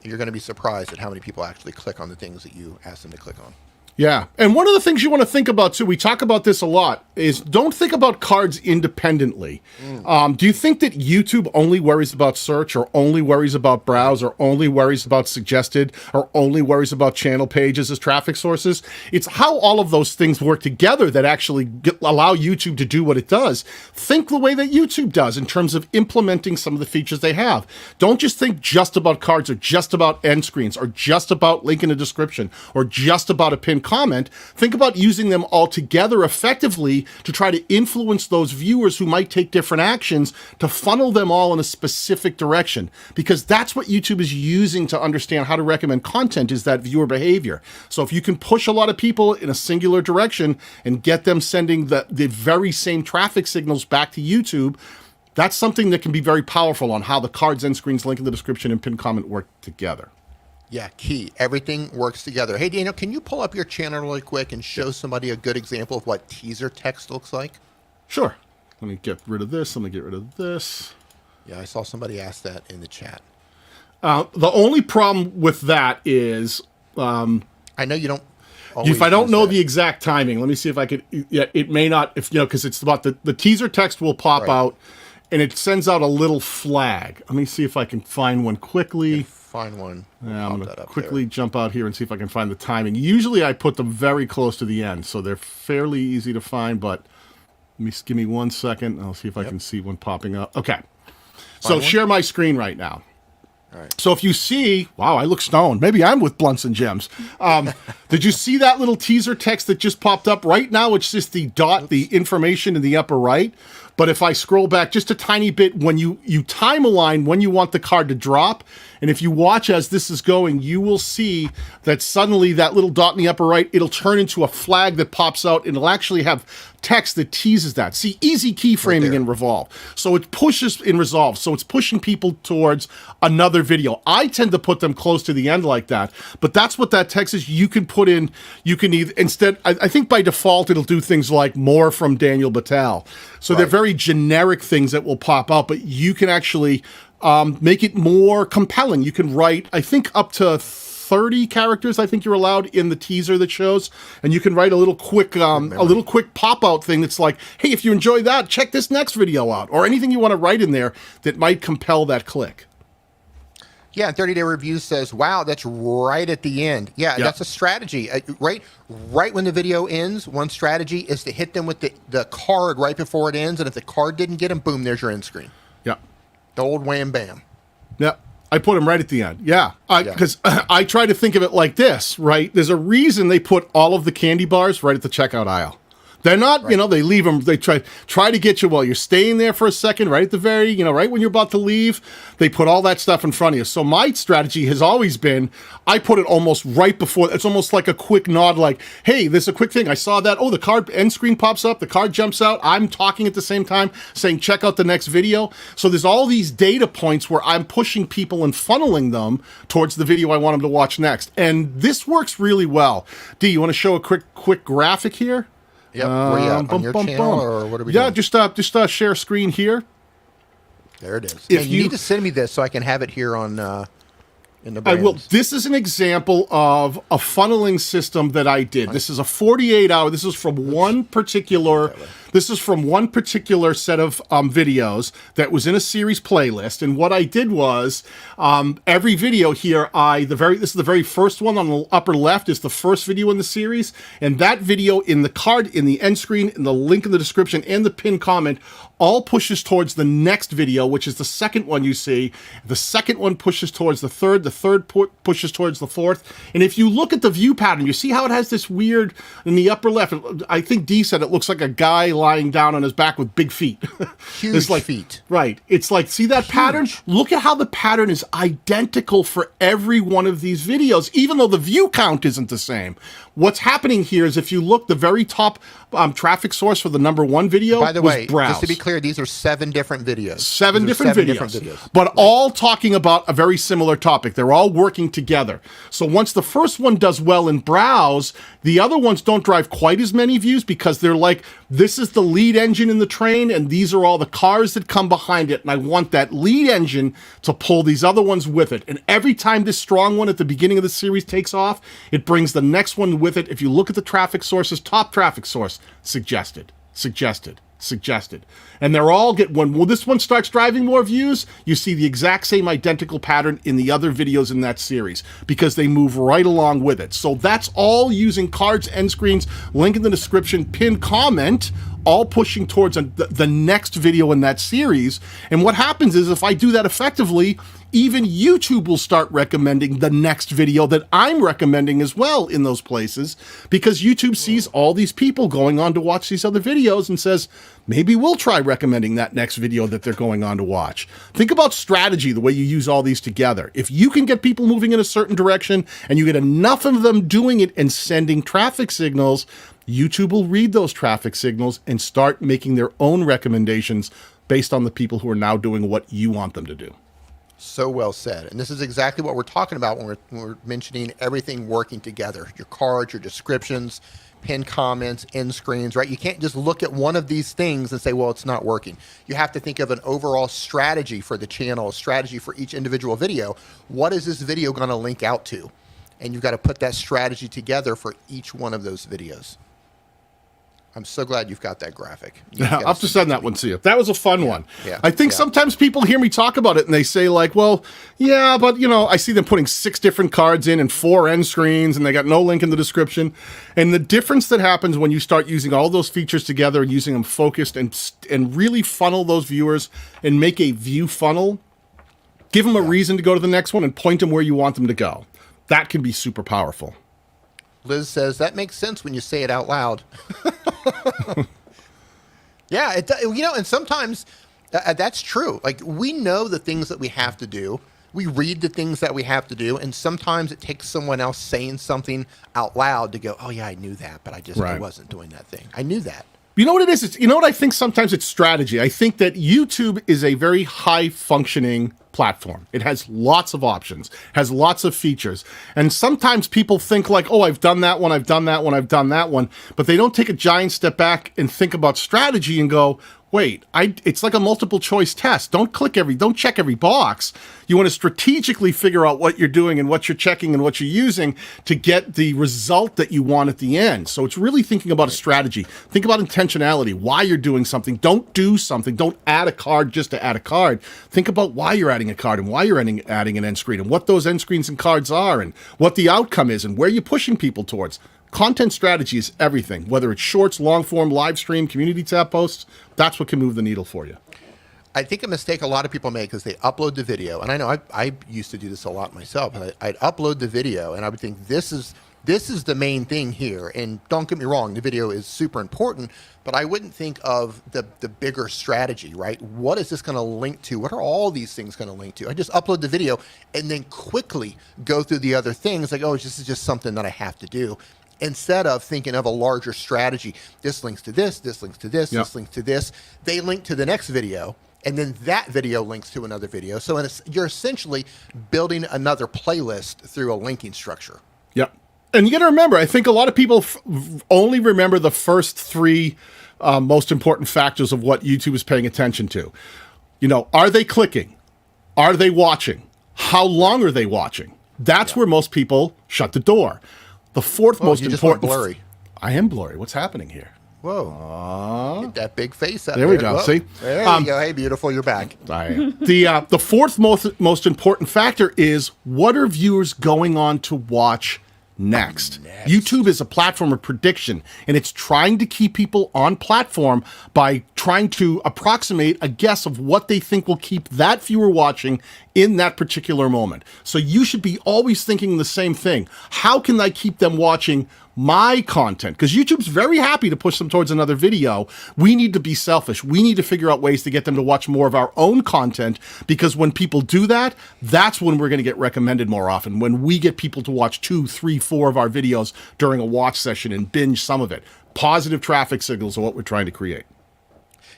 Speaker 3: and you're going to be surprised at how many people actually click on the things that you ask them to click on.
Speaker 2: Yeah, and one of the things you want to think about, too, we talk about this a lot, is don't think about cards independently. Do you think that YouTube only worries about search, or only worries about browse, or only worries about suggested, or only worries about channel pages as traffic sources? It's how all of those things work together that actually allow YouTube to do what it does. Think the way that YouTube does in terms of implementing some of the features they have. Don't just think just about cards, or just about end screens, or just about link in the description, or just about a pinned comment. Think about using them all together effectively to try to influence those viewers who might take different actions, to funnel them all in a specific direction, because that's what YouTube is using to understand how to recommend content, is that viewer behavior. So if you can push a lot of people in a singular direction and get them sending the very same traffic signals back to YouTube, that's something that can be very powerful on how the cards, end screens, link in the description, and pinned comment work together.
Speaker 3: Yeah, key. Everything works together. Hey, Daniel, can you pull up your channel really quick and show somebody a good example of what teaser text looks like?
Speaker 2: Sure. Let me get rid of this. Let me get rid of this.
Speaker 3: Yeah, I saw somebody ask that in the chat.
Speaker 2: The only problem with that is...
Speaker 3: I know you don't...
Speaker 2: If I don't know the exact timing, let me see if I could... Yeah, it may not... because it's about the teaser text will pop out, and it sends out a little flag. Let me see if I can find one quickly.
Speaker 3: Find one.
Speaker 2: Yeah, I'm going to quickly jump out here and see if I can find the timing. Usually I put them very close to the end, so they're fairly easy to find, but give me 1 second. I'll see if I can see one popping up. Okay. So share my screen right now.
Speaker 3: All right.
Speaker 2: So if you see, wow, I look stoned. Maybe I'm with Blunts and Gems. Did you see that little teaser text that just popped up? Right now it's just the dot, the information in the upper right. But if I scroll back just a tiny bit, when you time align when you want the card to drop, and if you watch as this is going, you will see that suddenly that little dot in the upper right, it'll turn into a flag that pops out, and it'll actually have text that teases that. See, easy keyframing in Revolve. So it pushes in Resolve. So it's pushing people towards another video. I tend to put them close to the end like that, but that's what that text is. You can put in, you can either, instead, I think by default, it'll do things like more from Daniel Batal. So they're very generic things that will pop out, but you can actually make it more compelling. You can write, I think, up to 30 characters, I think you're allowed in the teaser that shows, and you can write a little quick pop-out thing that's like, hey, if you enjoy that, check this next video out, or anything you want to write in there that might compel that click.
Speaker 3: Yeah, 30-day review says, wow, that's right at the end. Yeah, that's a strategy. Right when the video ends, one strategy is to hit them with the card right before it ends, and if the card didn't get them, boom, there's your end screen. Yeah. The old wham bam.
Speaker 2: Yeah. I put them right at the end. Yeah. Because I try to think of it like this, right? There's a reason they put all of the candy bars right at the checkout aisle. They're not, you know, they leave them, they try to get you while you're staying there for a second, right at the very, you know, right when you're about to leave, they put all that stuff in front of you. So my strategy has always been, I put it almost right before, it's almost like a quick nod, like, hey, this is a quick thing. I saw that. Oh, the card end screen pops up, the card jumps out. I'm talking at the same time saying, check out the next video. So there's all these data points where I'm pushing people and funneling them towards the video I want them to watch next. And this works really well. Dee, you want to show a quick graphic here?
Speaker 3: Yep. Where you at? On your channel, or what are we doing?
Speaker 2: Just share screen here.
Speaker 3: There it is. You need to send me this so I can have it here on in the brands.
Speaker 2: I will. This is an example of a funneling system that I did. This is a 48-hour. This is from one particular. This is from one particular set of videos that was in a series playlist. And what I did was every video here, this is the very first one on the upper left is the first video in the series. And that video in the card, in the end screen, in the link in the description, and the pinned comment all pushes towards the next video, which is the second one you see. The second one pushes towards the third pushes towards the fourth. And if you look at the view pattern, you see how it has this weird, in the upper left, I think Dee said it looks like a guy lying down on his back with big feet.
Speaker 3: Huge feet.
Speaker 2: Right. It's like, see that pattern? Look at how the pattern is identical for every one of these videos, even though the view count isn't the same. What's happening here is if you look, the very top traffic source for the #1 video
Speaker 3: By the way,
Speaker 2: browse.
Speaker 3: just to be clear, these are 7 different videos.
Speaker 2: Seven different videos. But all talking about a very similar topic. They're all working together. So once the first one does well in browse, the other ones don't drive quite as many views because they're like, this is the lead engine in the train, and these are all the cars that come behind it, and I want that lead engine to pull these other ones with it. And every time this strong one at the beginning of the series takes off, it brings the next one with it. If you look at the traffic sources, top traffic source, suggested. And they're all when this one starts driving more views, you see the exact same identical pattern in the other videos in that series because they move right along with it. So that's all using cards, end screens, link in the description, pinned comment, all pushing towards the next video in that series. And what happens is if I do that effectively, even YouTube will start recommending the next video that I'm recommending as well in those places, because YouTube sees all these people going on to watch these other videos and says, maybe we'll try recommending that next video that they're going on to watch. Think about strategy, the way you use all these together. If you can get people moving in a certain direction and you get enough of them doing it and sending traffic signals, YouTube will read those traffic signals and start making their own recommendations based on the people who are now doing what you want them to do.
Speaker 3: So well said. And this is exactly what we're talking about when we're mentioning everything working together. Your cards, your descriptions, pinned comments, end screens, right? You can't just look at one of these things and say, well, it's not working. You have to think of an overall strategy for the channel, a strategy for each individual video. What is this video going to link out to? And you've got to put that strategy together for each one of those videos. I'm so glad you've got that graphic.
Speaker 2: I'll have to send that one to you. That was a fun one.
Speaker 3: Yeah.
Speaker 2: I think sometimes people hear me talk about it and they say like, well, yeah, but you know, I see them putting 6 different cards in and 4 end screens and they got no link in the description. And the difference that happens when you start using all those features together and using them focused and really funnel those viewers and make a view funnel, give them a reason to go to the next one and point them where you want them to go. That can be super powerful.
Speaker 3: Liz says, that makes sense when you say it out loud. Yeah, you know, and sometimes that's true. Like, we know the things that we have to do. We read the things that we have to do, and sometimes it takes someone else saying something out loud to go, oh, yeah, I knew that, but I wasn't doing that thing. I knew that.
Speaker 2: You know what it is? You know what I think sometimes it's strategy. I think that YouTube is a very high-functioning platform. It has lots of options, has lots of features. And sometimes people think like, oh, I've done that one, I've done that one, I've done that one. But they don't take a giant step back and think about strategy and go, wait, it's like a multiple choice test. Don't check every box. You want to strategically figure out what you're doing and what you're checking and what you're using to get the result that you want at the end. So it's really thinking about a strategy. Think about intentionality, why you're doing something. Don't do something. Don't add a card just to add a card. Think about why you're adding a card and why you're adding an end screen and what those end screens and cards are and what the outcome is and where you're pushing people towards. Content strategy is everything, whether it's shorts, long form, live stream, community tab posts. That's what can move the needle for you.
Speaker 3: I think a mistake a lot of people make is they upload the video, and I know I used to do this a lot myself. I'd upload the video, and I would think this is the main thing here. And don't get me wrong, the video is super important, but I wouldn't think of the bigger strategy, right? What is this going to link to? What are all these things going to link to? I just upload the video and then quickly go through the other things like, oh, this is just something that I have to do. Instead of thinking of a larger strategy, this links to this, this links to this, this links to this, they link to the next video, and then that video links to another video. So you're essentially building another playlist through a linking structure.
Speaker 2: Yep. And you got to remember, I think a lot of people only remember the first three most important factors of what YouTube is paying attention to. You know, are they clicking? Are they watching? How long are they watching? That's where most people shut the door. The fourth most
Speaker 3: you just
Speaker 2: important.
Speaker 3: went blurry.
Speaker 2: I am blurry. What's happening here?
Speaker 3: Whoa! Get that big face out
Speaker 2: there. We go.
Speaker 3: Whoa.
Speaker 2: See,
Speaker 3: there you go. Hey, beautiful, you're back.
Speaker 2: I am. The fourth most important factor is what are viewers going on to watch next. YouTube is a platform of prediction, and it's trying to keep people on platform by trying to approximate a guess of what they think will keep that viewer watching in that particular moment. So you should be always thinking the same thing. How can I keep them watching my content? Because YouTube's very happy to push them towards another video. We need to be selfish. We need to figure out ways to get them to watch more of our own content, because when people do that, that's when we're going to get recommended more often. When we get people to watch 2, 3, 4 of our videos during a watch session and binge some of it. Positive traffic signals are what we're trying to create.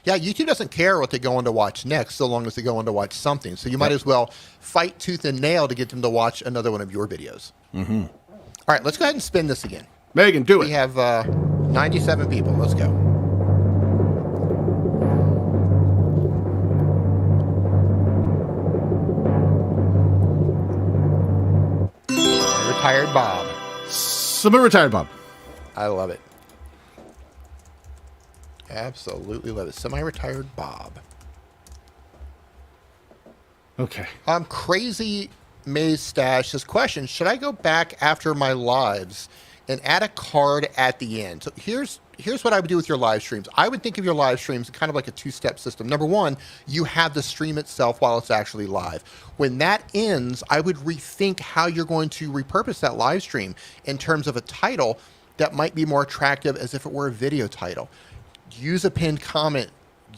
Speaker 3: Yeah, YouTube doesn't care what they go on to watch next, so long as they go on to watch something. So you might as well fight tooth and nail to get them to watch another one of your videos. Mm-hmm. All right, let's go ahead and spin this again.
Speaker 2: Megan, do it.
Speaker 3: We have 97 people. Let's go. Retired Bob.
Speaker 2: Semi-retired Bob.
Speaker 3: I love it. Absolutely love it. Semi-retired Bob.
Speaker 2: Okay.
Speaker 3: Crazy Maze Stash says, question, should I go back after my lives and add a card at the end? So here's what I would do with your live streams. I would think of your live streams kind of like a two-step system. Number one, you have the stream itself while it's actually live. When that ends, I would rethink how you're going to repurpose that live stream in terms of a title that might be more attractive as if it were a video title. Use a pinned comment.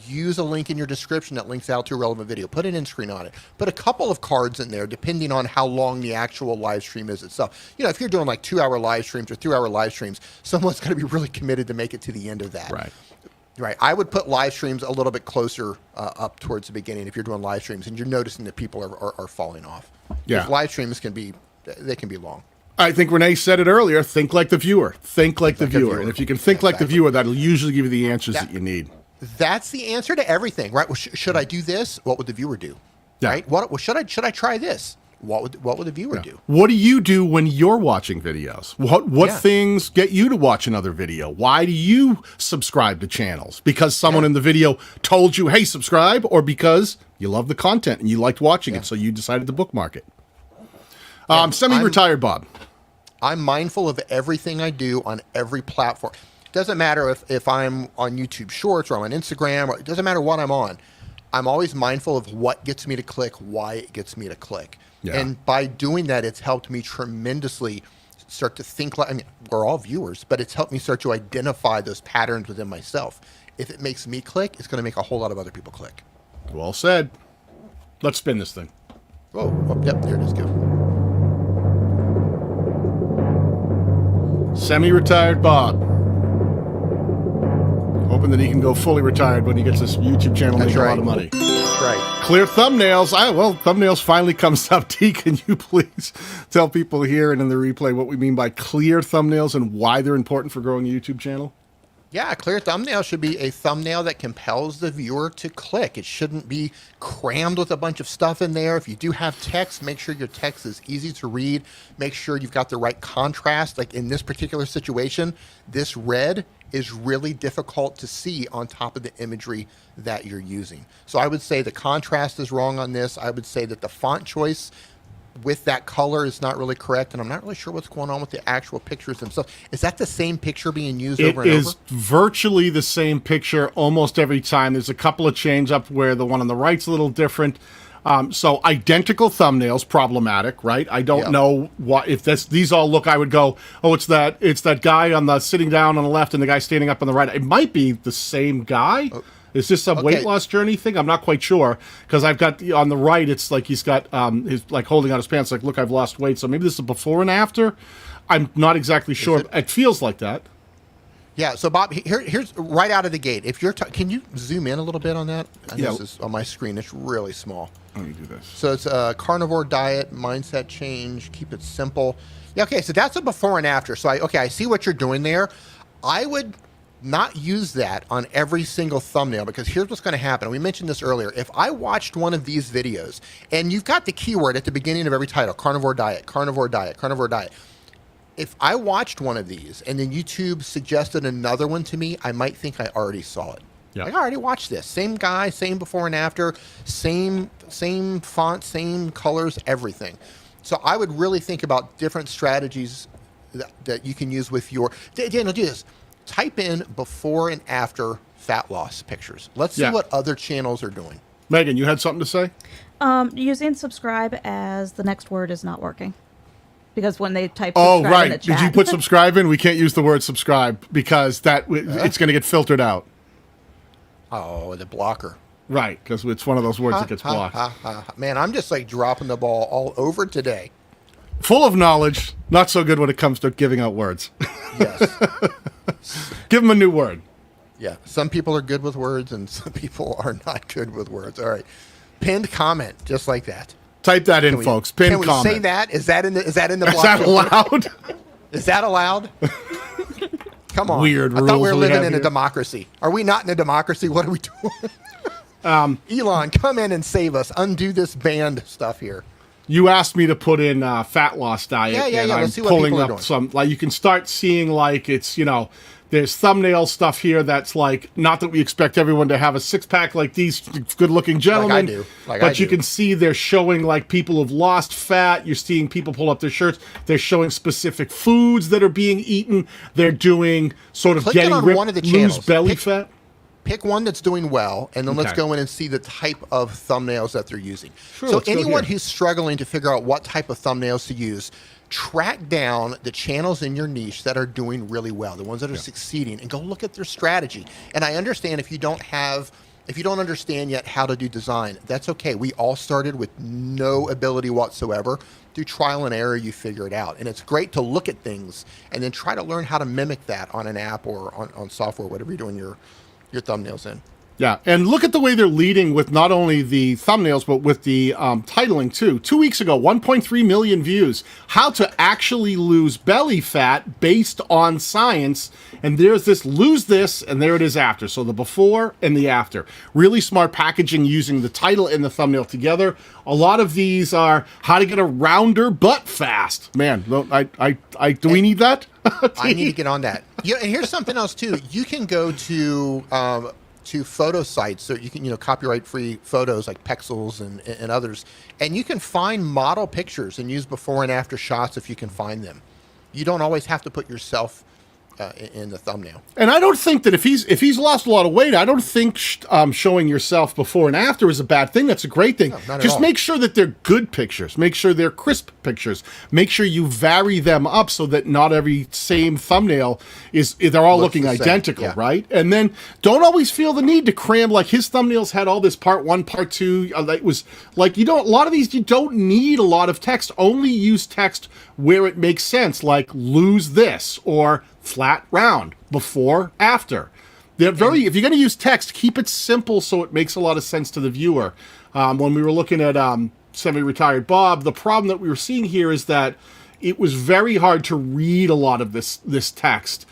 Speaker 3: Use a link in your description that links out to a relevant video. Put an end screen on it. Put a couple of cards in there depending on how long the actual live stream is itself. You know, if you're doing like 2-hour live streams or 3-hour live streams, someone's going to be really committed to make it to the end of that.
Speaker 2: Right.
Speaker 3: Right. I would put live streams a little bit closer up towards the beginning if you're doing live streams and you're noticing that people are falling off.
Speaker 2: Yeah.
Speaker 3: Because live streams can be long.
Speaker 2: I think Renee said it earlier. Think like the viewer. Think like the viewer. And if you can think like the viewer, that'll usually give you the answers that you need.
Speaker 3: That's the answer to everything, right? Well, should I do this? What would the viewer do?
Speaker 2: Yeah.
Speaker 3: Right? Should I try this? What would the viewer do?
Speaker 2: What do you do when you're watching videos? What things get you to watch another video? Why do you subscribe to channels? Because someone in the video told you, hey, subscribe, or because you love the content and you liked watching it, so you decided to bookmark it. Semi-retired Bob.
Speaker 3: I'm mindful of everything I do on every platform. Doesn't matter if I'm on YouTube Shorts or I'm on Instagram, or it doesn't matter what I'm on. I'm always mindful of what gets me to click, why it gets me to click. Yeah. And by doing that, it's helped me tremendously start to think like, I mean, we're all viewers, but it's helped me start to identify those patterns within myself. If it makes me click, it's going to make a whole lot of other people click.
Speaker 2: Well said. Let's spin this thing.
Speaker 3: Oh, yep, there it is. Go.
Speaker 2: Semi-retired Bob. Hoping that he can go fully retired when he gets his YouTube channel making a lot of money.
Speaker 3: That's right.
Speaker 2: Clear thumbnails. Thumbnails finally comes up. Dee, can you please tell people here and in the replay what we mean by clear thumbnails and why they're important for growing a YouTube channel?
Speaker 3: Yeah, a clear thumbnail should be a thumbnail that compels the viewer to click. It shouldn't be crammed with a bunch of stuff in there. If you do have text, make sure your text is easy to read. Make sure you've got the right contrast. Like in this particular situation, this red is really difficult to see on top of the imagery that you're using. So I would say the contrast is wrong on this. I would say that the font choice with that color is not really correct, and I'm not really sure what's going on with the actual pictures themselves. Is that the same picture being used over and over?
Speaker 2: It is virtually the same picture almost every time. There's a couple of change up where the one on the right's a little different. So identical thumbnails, problematic, right? I don't know what if these all look. I would go, oh, it's that guy on the sitting down on the left and the guy standing up on the right. It might be the same guy. Is this some weight loss journey thing? I'm not quite sure because I've got on the right. It's like he's got his like holding out his pants. Like, look, I've lost weight. So maybe this is a before and after. I'm not exactly sure. It feels like that.
Speaker 3: Yeah. So Bob, here's right out of the gate. If you're, can you zoom in a little bit on that? This is on my screen. It's really small.
Speaker 2: Let me do this.
Speaker 3: So it's a carnivore diet, mindset change, keep it simple. Yeah. Okay. So that's a before and after. So I see what you're doing there. I would not use that on every single thumbnail because here's what's going to happen. We mentioned this earlier. If I watched one of these videos and you've got the keyword at the beginning of every title, carnivore diet, carnivore diet, carnivore diet. If I watched one of these and then YouTube suggested another one to me, I might think I already saw it.
Speaker 2: Yeah.
Speaker 3: Like, I already watched this. Same guy, same before and after, same font, same colors, everything. So I would really think about different strategies that you can use with your... Daniel, do this. Type in before and after fat loss pictures. Let's see what other channels are doing.
Speaker 2: Megan, you had something to say?
Speaker 4: Using subscribe as the next word is not working. Because when they type subscribe in the chat.
Speaker 2: Did you put subscribe in? We can't use the word subscribe because it's going to get filtered out.
Speaker 3: Oh, the blocker.
Speaker 2: Right, because it's one of those words that gets blocked.
Speaker 3: Man, I'm just like dropping the ball all over today.
Speaker 2: Full of knowledge, not so good when it comes to giving out words.
Speaker 3: Yes.
Speaker 2: Give them a new word.
Speaker 3: Yeah. Some people are good with words and some people are not good with words. All right. Pinned comment, just like that.
Speaker 2: Type that in, folks. Pinned comment.
Speaker 3: Can we say that? Is that in the block?
Speaker 2: Is that allowed?
Speaker 3: Is that allowed? Come on.
Speaker 2: Weird rules.
Speaker 3: I thought we were living in
Speaker 2: here.
Speaker 3: a democracy. Are we not in a democracy? What are we doing? Elon, come in and save us. Undo this banned stuff here.
Speaker 2: You asked me to put in fat loss diet.
Speaker 3: Yeah.
Speaker 2: And
Speaker 3: Let's see what
Speaker 2: pulling
Speaker 3: people are
Speaker 2: up
Speaker 3: doing.
Speaker 2: some, like you can start seeing like it's, there's thumbnail stuff here that's like, not that we expect everyone to have a six-pack like these good-looking gentlemen.
Speaker 3: Like I do.
Speaker 2: But you can see they're showing like people who've lost fat. You're seeing people pull up their shirts. They're showing specific foods that are being eaten. They're doing sort of
Speaker 3: Clicking
Speaker 2: getting
Speaker 3: on
Speaker 2: ripped,
Speaker 3: one of the
Speaker 2: lose
Speaker 3: channels.
Speaker 2: belly fat.
Speaker 3: Pick one that's doing well, and then let's
Speaker 2: Okay.
Speaker 3: go in and see the type of thumbnails that they're using.
Speaker 2: Sure,
Speaker 3: So
Speaker 2: let's go
Speaker 3: anyone
Speaker 2: here.
Speaker 3: who's struggling to figure out what type of thumbnails to use, track down the channels in your niche that are doing really well, the ones that are succeeding, and go look at their strategy. And I understand if you don't understand yet how to do design, that's okay. We all started with no ability whatsoever. Through trial and error, you figure it out. And it's great to look at things and then try to learn how to mimic that on an app or on software, whatever you're doing your thumbnails in.
Speaker 2: Yeah, and look at the way they're leading with not only the thumbnails, but with the titling, too. 2 weeks ago, 1.3 million views. How to actually lose belly fat based on science. And there's this lose this, and there it is after. So the before and the after. Really smart packaging using the title and the thumbnail together. A lot of these are how to get a rounder butt fast. Man, do we need that?
Speaker 3: I need to get on that. Yeah, and here's something else, too. You can go to photo sites, so you can copyright-free photos like Pexels and others, and you can find model pictures and use before and after shots if you can find them. You don't always have to put yourself in the thumbnail.
Speaker 2: And I don't think that if he's lost a lot of weight, I don't think showing yourself before and after is a bad thing. That's a great thing.
Speaker 3: No, not at
Speaker 2: Just
Speaker 3: all.
Speaker 2: make sure that they're good pictures. Make sure they're crisp pictures. Make sure you vary them up so that not every same thumbnail they're all
Speaker 3: Looks
Speaker 2: looking
Speaker 3: the same,
Speaker 2: identical,
Speaker 3: yeah.
Speaker 2: right? And then don't always feel the need to cram, like his thumbnails had all this part 1, part 2. It was like a lot of these you don't need a lot of text. Only use text where it makes sense, like lose this or flat round, before, after. They're very, if you're going to use text, keep it simple so it makes a lot of sense to the viewer. When we were looking at Semi-Retired Bob, the problem that we were seeing here is that it was very hard to read a lot of this text.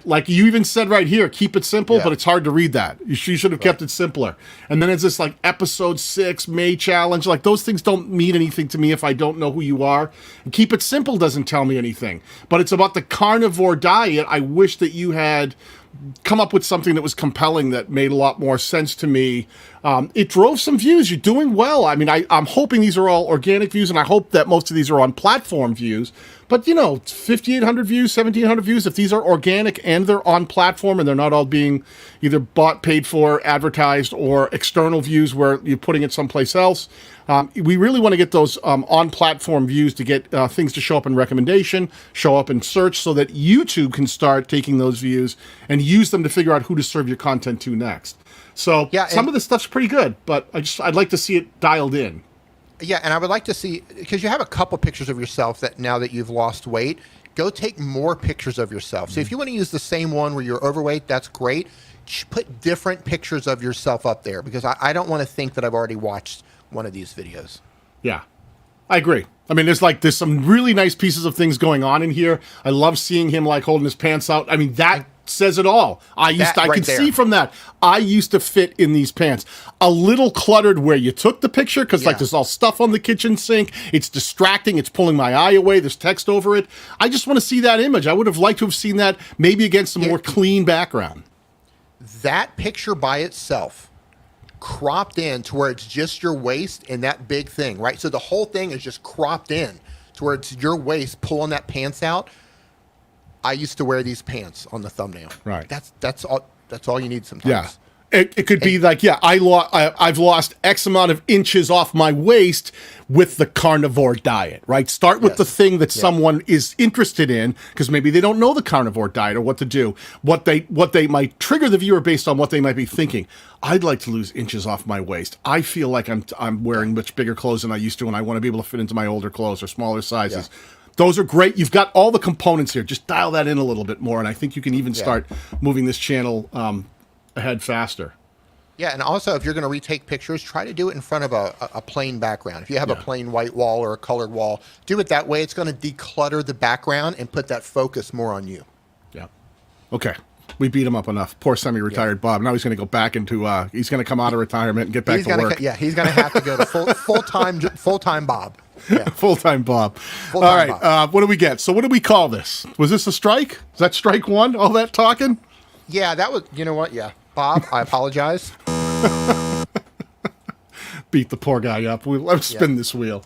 Speaker 2: Like you even said right here, keep it simple, but it's hard to read that. You should have kept it simpler. And then it's this like episode 6 May challenge. Like those things don't mean anything to me if I don't know who you are. And keep it simple doesn't tell me anything. But it's about the carnivore diet. I wish that you had come up with something that was compelling that made a lot more sense to me. It drove some views. You're doing well. I mean, I'm hoping these are all organic views, and I hope that most of these are on platform views. But, 5,800 views, 1,700 views, if these are organic and they're on platform and they're not all being either bought, paid for, advertised, or external views where you're putting it someplace else, we really want to get those on-platform views to get things to show up in recommendation, show up in search, so that YouTube can start taking those views and use them to figure out who to serve your content to next. So some of this stuff's pretty good, but I'd like to see it dialed in.
Speaker 3: Yeah, and I would like to see, because you have a couple pictures of yourself that now that you've lost weight, go take more pictures of yourself. So if you want to use the same one where you're overweight, that's great. Put different pictures of yourself up there, because I don't want to think that I've already watched one of these videos.
Speaker 2: Yeah, I agree. I mean, there's some really nice pieces of things going on in here. I love seeing him like holding his pants out. I mean, that says it all. I can see from that. I used to fit in these pants. A little cluttered where you took the picture, because like there's all stuff on the kitchen sink. It's distracting. It's pulling my eye away. There's text over it. I just want to see that image. I would have liked to have seen that maybe against a more clean background.
Speaker 3: That picture by itself, cropped in to where it's just your waist and that big thing, right? So the whole thing is just cropped in to where it's your waist pulling that pants out. I used to wear these pants on the thumbnail.
Speaker 2: Right.
Speaker 3: That's all you need sometimes.
Speaker 2: Yeah. It could be like, I've lost X amount of inches off my waist with the carnivore diet, right? Start with the thing that someone is interested in, because maybe they don't know the carnivore diet or what to do. What they might trigger the viewer based on what they might be thinking. I'd like to lose inches off my waist. I feel like I'm wearing much bigger clothes than I used to, and I want to be able to fit into my older clothes or smaller sizes. Yeah. Those are great. You've got all the components here. Just dial that in a little bit more, and I think you can even start moving this channel ahead faster.
Speaker 3: Yeah, and also if you're going to retake pictures, try to do it in front of a plain background. If you have a plain white wall or a colored wall, do it that way. It's going to declutter the background and put that focus more on you.
Speaker 2: Yeah. Okay. We beat him up enough. Poor semi-retired Bob. Now he's going to go back into, he's going to come out of retirement and get back to work.
Speaker 3: He's going to have to go to full-time Bob. Yeah.
Speaker 2: Full-time Bob. All right.
Speaker 3: Bob.
Speaker 2: What do we get? So what do we call this? Was this a strike? Is that strike one? All that talking?
Speaker 3: Yeah, that was, you know what? Yeah. Bob, I apologize.
Speaker 2: Beat the poor guy up. Let's spin this wheel.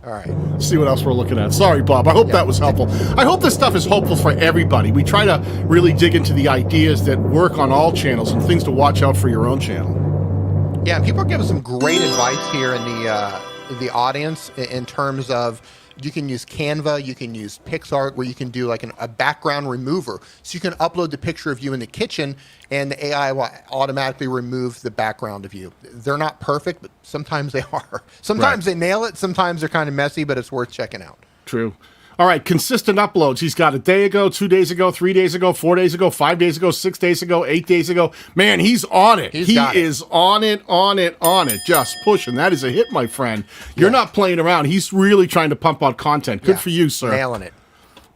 Speaker 3: All right.
Speaker 2: See what else we're looking at. Sorry, Bob. I hope that was helpful. I hope this stuff is helpful for everybody. We try to really dig into the ideas that work on all channels and things to watch out for your own channel.
Speaker 3: Yeah, people are giving some great advice here in the audience in terms of you can use Canva, you can use PixArt, where you can do like a background remover. So you can upload the picture of you in the kitchen, and the AI will automatically remove the background of you. They're not perfect, but sometimes they are. Sometimes they nail it. Sometimes they're kind of messy, but it's worth checking out.
Speaker 2: True. All right, consistent uploads. He's got a day ago, 2 days ago, 3 days ago, 4 days ago, 5 days ago, 6 days ago, 8 days ago. Man, he's on it. He is on it, just pushing. That is a hit, my friend. You're not playing around. He's really trying to pump out content. Good for you, sir.
Speaker 3: Nailing it.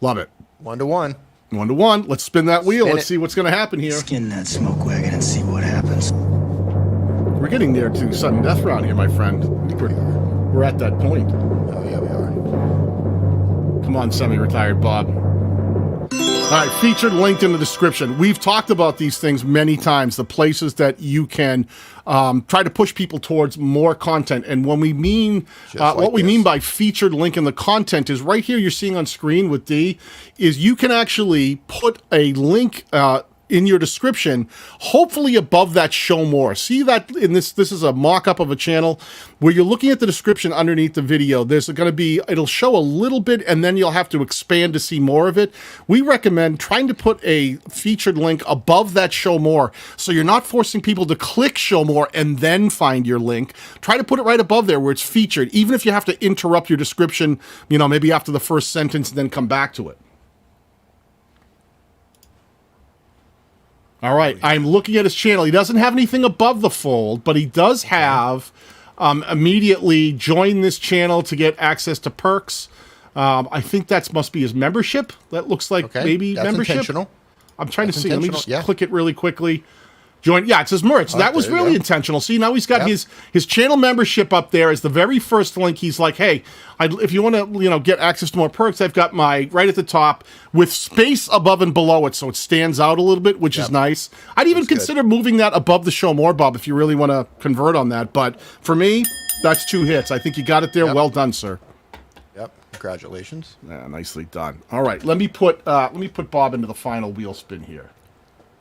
Speaker 2: Love it.
Speaker 3: 1-to-1.
Speaker 2: 1-to-1. Let's spin that wheel. Let's see what's going to happen here.
Speaker 5: Skin that smoke wagon and see what happens.
Speaker 2: We're getting near to sudden death round here, my friend. I think we're at that point.
Speaker 3: Oh, yeah, we are.
Speaker 2: Come on, semi-retired Bob. All right, featured linked in the description. We've talked about these things many times, the places that you can try to push people towards more content. And when we mean, what we mean by featured link in the content is right here you're seeing on screen with D, is you can actually put a link in your description, hopefully above that show more. See that in this is a mock-up of a channel where you're looking at the description underneath the video. There's going to be, it'll show a little bit and then you'll have to expand to see more of it. We recommend trying to put a featured link above that show more so you're not forcing people to click show more and then find your link. Try to put it right above there where it's featured, even if you have to interrupt your description, maybe after the first sentence and then come back to it. All right, I'm looking at his channel. He doesn't have anything above the fold, but he does have immediately join this channel to get access to perks. I think that must be his membership. That looks like maybe
Speaker 3: that's
Speaker 2: membership.
Speaker 3: Intentional.
Speaker 2: I'm trying to see. Let me just
Speaker 3: Yeah.
Speaker 2: click it really quickly. Join. Yeah, it says merch. That was
Speaker 3: there you
Speaker 2: really
Speaker 3: go.
Speaker 2: intentional. See, now he's got his channel membership up there as the very first link. He's like, hey, if you want to get access to more perks, I've got my right at the top with space above and below it, so it stands out a little bit, which is nice. I'd even consider moving that above the show more, Bob, if you really want to convert on that. But for me, that's 2 hits. I think you got it there. Well done, sir.
Speaker 3: Yep. Congratulations.
Speaker 2: Yeah, nicely done. All right, let me put Bob into the final wheel spin here.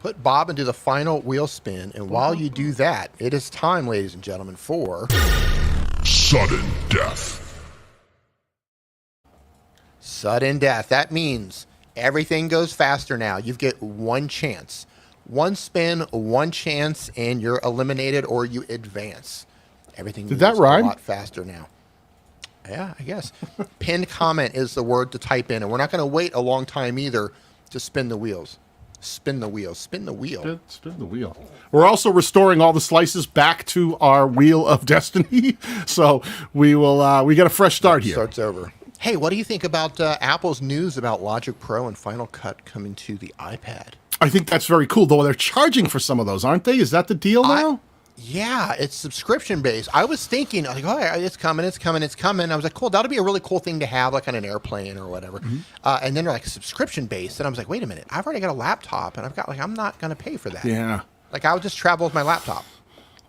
Speaker 3: Put Bob into the final wheel spin, and while you do that, it is time, ladies and gentlemen, for
Speaker 1: Sudden death.
Speaker 3: sudden death. That means everything goes faster now. You get 1 chance. 1 spin, 1 chance, and you're eliminated or you advance. Everything
Speaker 2: Did that
Speaker 3: moves
Speaker 2: rhyme?
Speaker 3: a lot faster now. Yeah, I guess. Pinned comment is the word to type in, and we're not going to wait a long time either to spin the wheels. Spin the wheel. Spin the wheel.
Speaker 2: Spin the wheel. We're also restoring all the slices back to our wheel of destiny, so we will. We got a fresh start here.
Speaker 3: Starts over. Hey, what do you think about Apple's news about Logic Pro and Final Cut coming to the iPad?
Speaker 2: I think that's very cool, though. They're charging for some of those, aren't they? Is that the deal now?
Speaker 3: Yeah, it's subscription based. I was thinking, like, oh, it's coming, it's coming, it's coming. I was like, cool, that'll be a really cool thing to have, like on an airplane or whatever. And then they're like subscription based, and I was like, wait a minute, I've already got a laptop, and I'm not going to pay for that.
Speaker 2: Yeah.
Speaker 3: Like, I'll just travel with my laptop.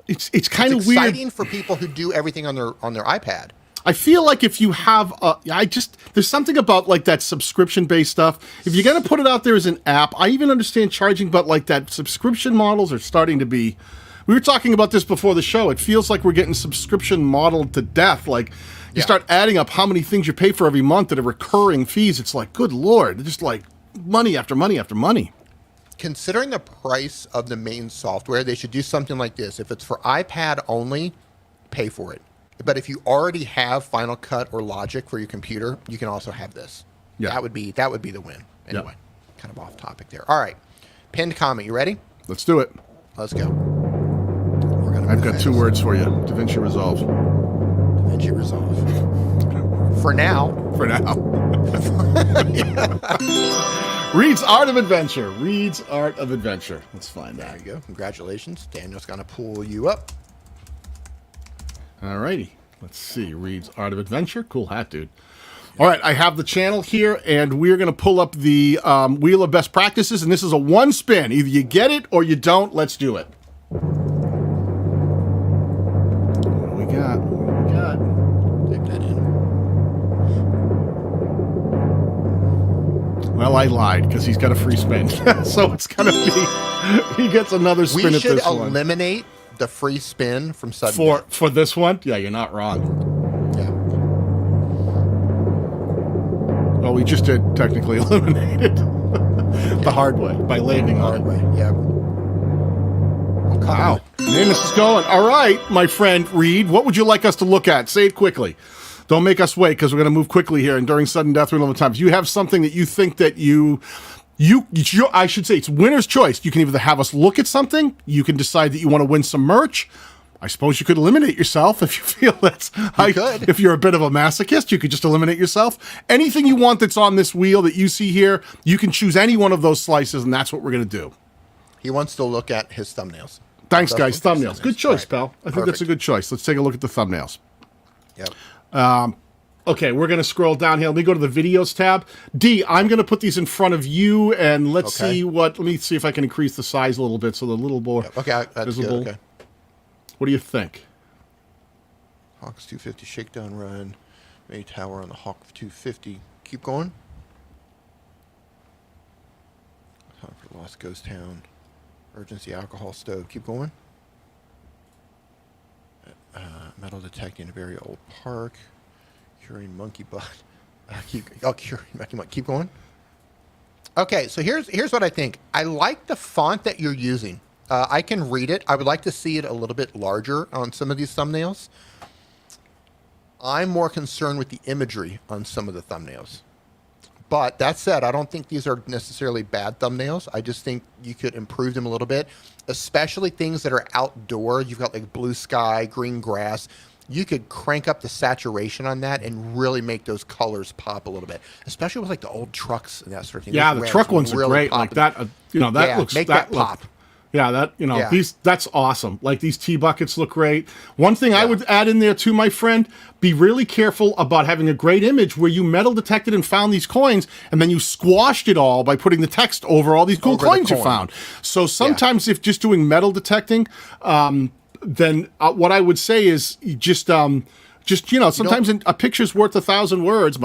Speaker 2: It's kind of weird.
Speaker 3: Exciting for people who do everything on their iPad.
Speaker 2: I feel like if you have, there's something about like that subscription based stuff. If you're going to put it out there as an app, I even understand charging, but like that subscription models are starting to be. We were talking about this before the show. It feels like we're getting subscription modeled to death. Like you start adding up how many things you pay for every month that are recurring fees. It's like, good Lord, just like money after money after money.
Speaker 3: Considering the price of the main software, they should do something like this. If it's for iPad only, pay for it. But if you already have Final Cut or Logic for your computer, you can also have this.
Speaker 2: Yeah.
Speaker 3: That would be the win. Anyway, kind of off topic there. All right. Pinned comment. You ready?
Speaker 2: Let's do it.
Speaker 3: Let's go.
Speaker 2: I've got 2 words for you. DaVinci Resolve.
Speaker 3: DaVinci Resolve. For now.
Speaker 2: For now. Reed's Art of Adventure. Reed's Art of Adventure. Let's find
Speaker 3: There
Speaker 2: that.
Speaker 3: you go. Congratulations. Daniel's going to pull you up.
Speaker 2: All righty. Let's see. Reed's Art of Adventure. Cool hat, dude. All right. I have the channel here, and we're going to pull up the Wheel of Best Practices, and this is a 1 spin. Either you get it or you don't. Let's do it. What do we got? What do we got?
Speaker 3: Type that in.
Speaker 2: Well, I lied because he's got a free spin. So it's going to be, he gets another spin
Speaker 3: We
Speaker 2: at
Speaker 3: should
Speaker 2: this one.
Speaker 3: eliminate the free spin from sudden death.
Speaker 2: For this one? Yeah, you're not wrong.
Speaker 3: Yeah.
Speaker 2: Well, we just did technically eliminate it the hard way by landing on it.
Speaker 3: Hard way. Yeah. Oh, come
Speaker 2: Wow.
Speaker 3: on.
Speaker 2: Man, this is going. All right, my friend Reed, what would you like us to look at? Say it quickly. Don't make us wait because we're going to move quickly here. And during sudden death removal times, you have something that you think that I should say it's winner's choice. You can either have us look at something. You can decide that you want to win some merch. I suppose you could eliminate yourself if you feel that's.
Speaker 3: could.
Speaker 2: If you're a bit of a masochist, you could just eliminate yourself. Anything you want that's on this wheel that you see here, you can choose any one of those slices, and that's what we're going to do.
Speaker 3: He wants to look at his thumbnails.
Speaker 2: Thanks, guys. Thumbnails. Good choice,
Speaker 3: Right.
Speaker 2: pal. I think that's a good choice. Let's take a look at the thumbnails.
Speaker 3: Yep.
Speaker 2: Okay, we're going to scroll down here. Let me go to the videos tab. D, I'm going to put these in front of you, and let's see let me see if I can increase the size a little bit so they're a little more
Speaker 3: Okay, that's
Speaker 2: visible.
Speaker 3: good. Okay.
Speaker 2: What do you think?
Speaker 3: Hawks 250 shakedown run. May tower on the Hawk 250. Keep going. Time for Lost Ghost Town. Emergency alcohol stove. Keep going. Metal detecting a very old park. Curing monkey butt. Curing monkey butt. Keep going. Okay, so here's what I think. I like the font that you're using. I can read it. I would like to see it a little bit larger on some of these thumbnails. I'm more concerned with the imagery on some of the thumbnails. But that said, I don't think these are necessarily bad thumbnails. I just think you could improve them a little bit, especially things that are outdoor. You've got like blue sky, green grass. You could crank up the saturation on that and really make those colors pop a little bit, especially with like the old trucks and that sort of thing.
Speaker 2: Yeah,
Speaker 3: Those
Speaker 2: the
Speaker 3: reds
Speaker 2: truck ones are
Speaker 3: really
Speaker 2: great.
Speaker 3: pop
Speaker 2: Like
Speaker 3: in-
Speaker 2: that, that
Speaker 3: Yeah,
Speaker 2: looks
Speaker 3: make
Speaker 2: that
Speaker 3: that pop.
Speaker 2: Yeah, that
Speaker 3: Yeah.
Speaker 2: that's awesome. Like these tea buckets look great. One thing I
Speaker 3: Yeah.
Speaker 2: would add in there too, my friend, be really careful about having a great image where you metal detected and found these coins, and then you squashed it all by putting the text over all these cool
Speaker 3: Over the
Speaker 2: coins you
Speaker 3: coin.
Speaker 2: found. So sometimes if just doing metal detecting, then what I would say is you just sometimes a picture's worth 1,000 words.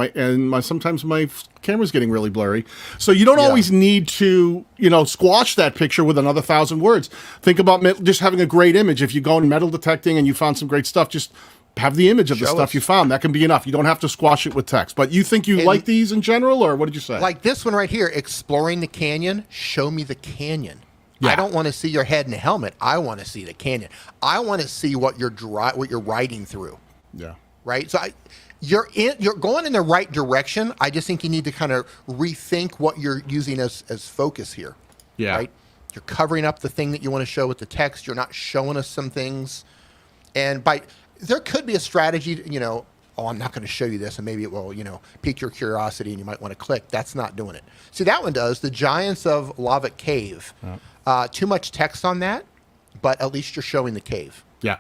Speaker 2: Sometimes my camera's getting really blurry, so you don't always need to squash that picture with another 1,000 words. Think about just having a great image. If you go in metal detecting and you found some great stuff, just have the image of the
Speaker 3: Show
Speaker 2: stuff
Speaker 3: us.
Speaker 2: you found. That can be enough. You don't have to squash it with text. But you think you like these in general, or what did you say?
Speaker 3: Like this one right here, exploring the canyon. Show me the canyon.
Speaker 2: Yeah.
Speaker 3: I don't want to see your head in a helmet. I want to see the canyon. I want to see what you're riding through.
Speaker 2: Yeah.
Speaker 3: Right. So you're going in the right direction. I just think you need to kind of rethink what you're using as focus here.
Speaker 2: Yeah.
Speaker 3: Right. You're covering up the thing that you want to show with the text. You're not showing us some things. And there could be a strategy, I'm not going to show you this, and maybe it will, pique your curiosity and you might want to click. That's not doing it. See, that one does. The Giants of Lava Cave. Too much text on that, but at least you're showing the cave.
Speaker 2: Yeah.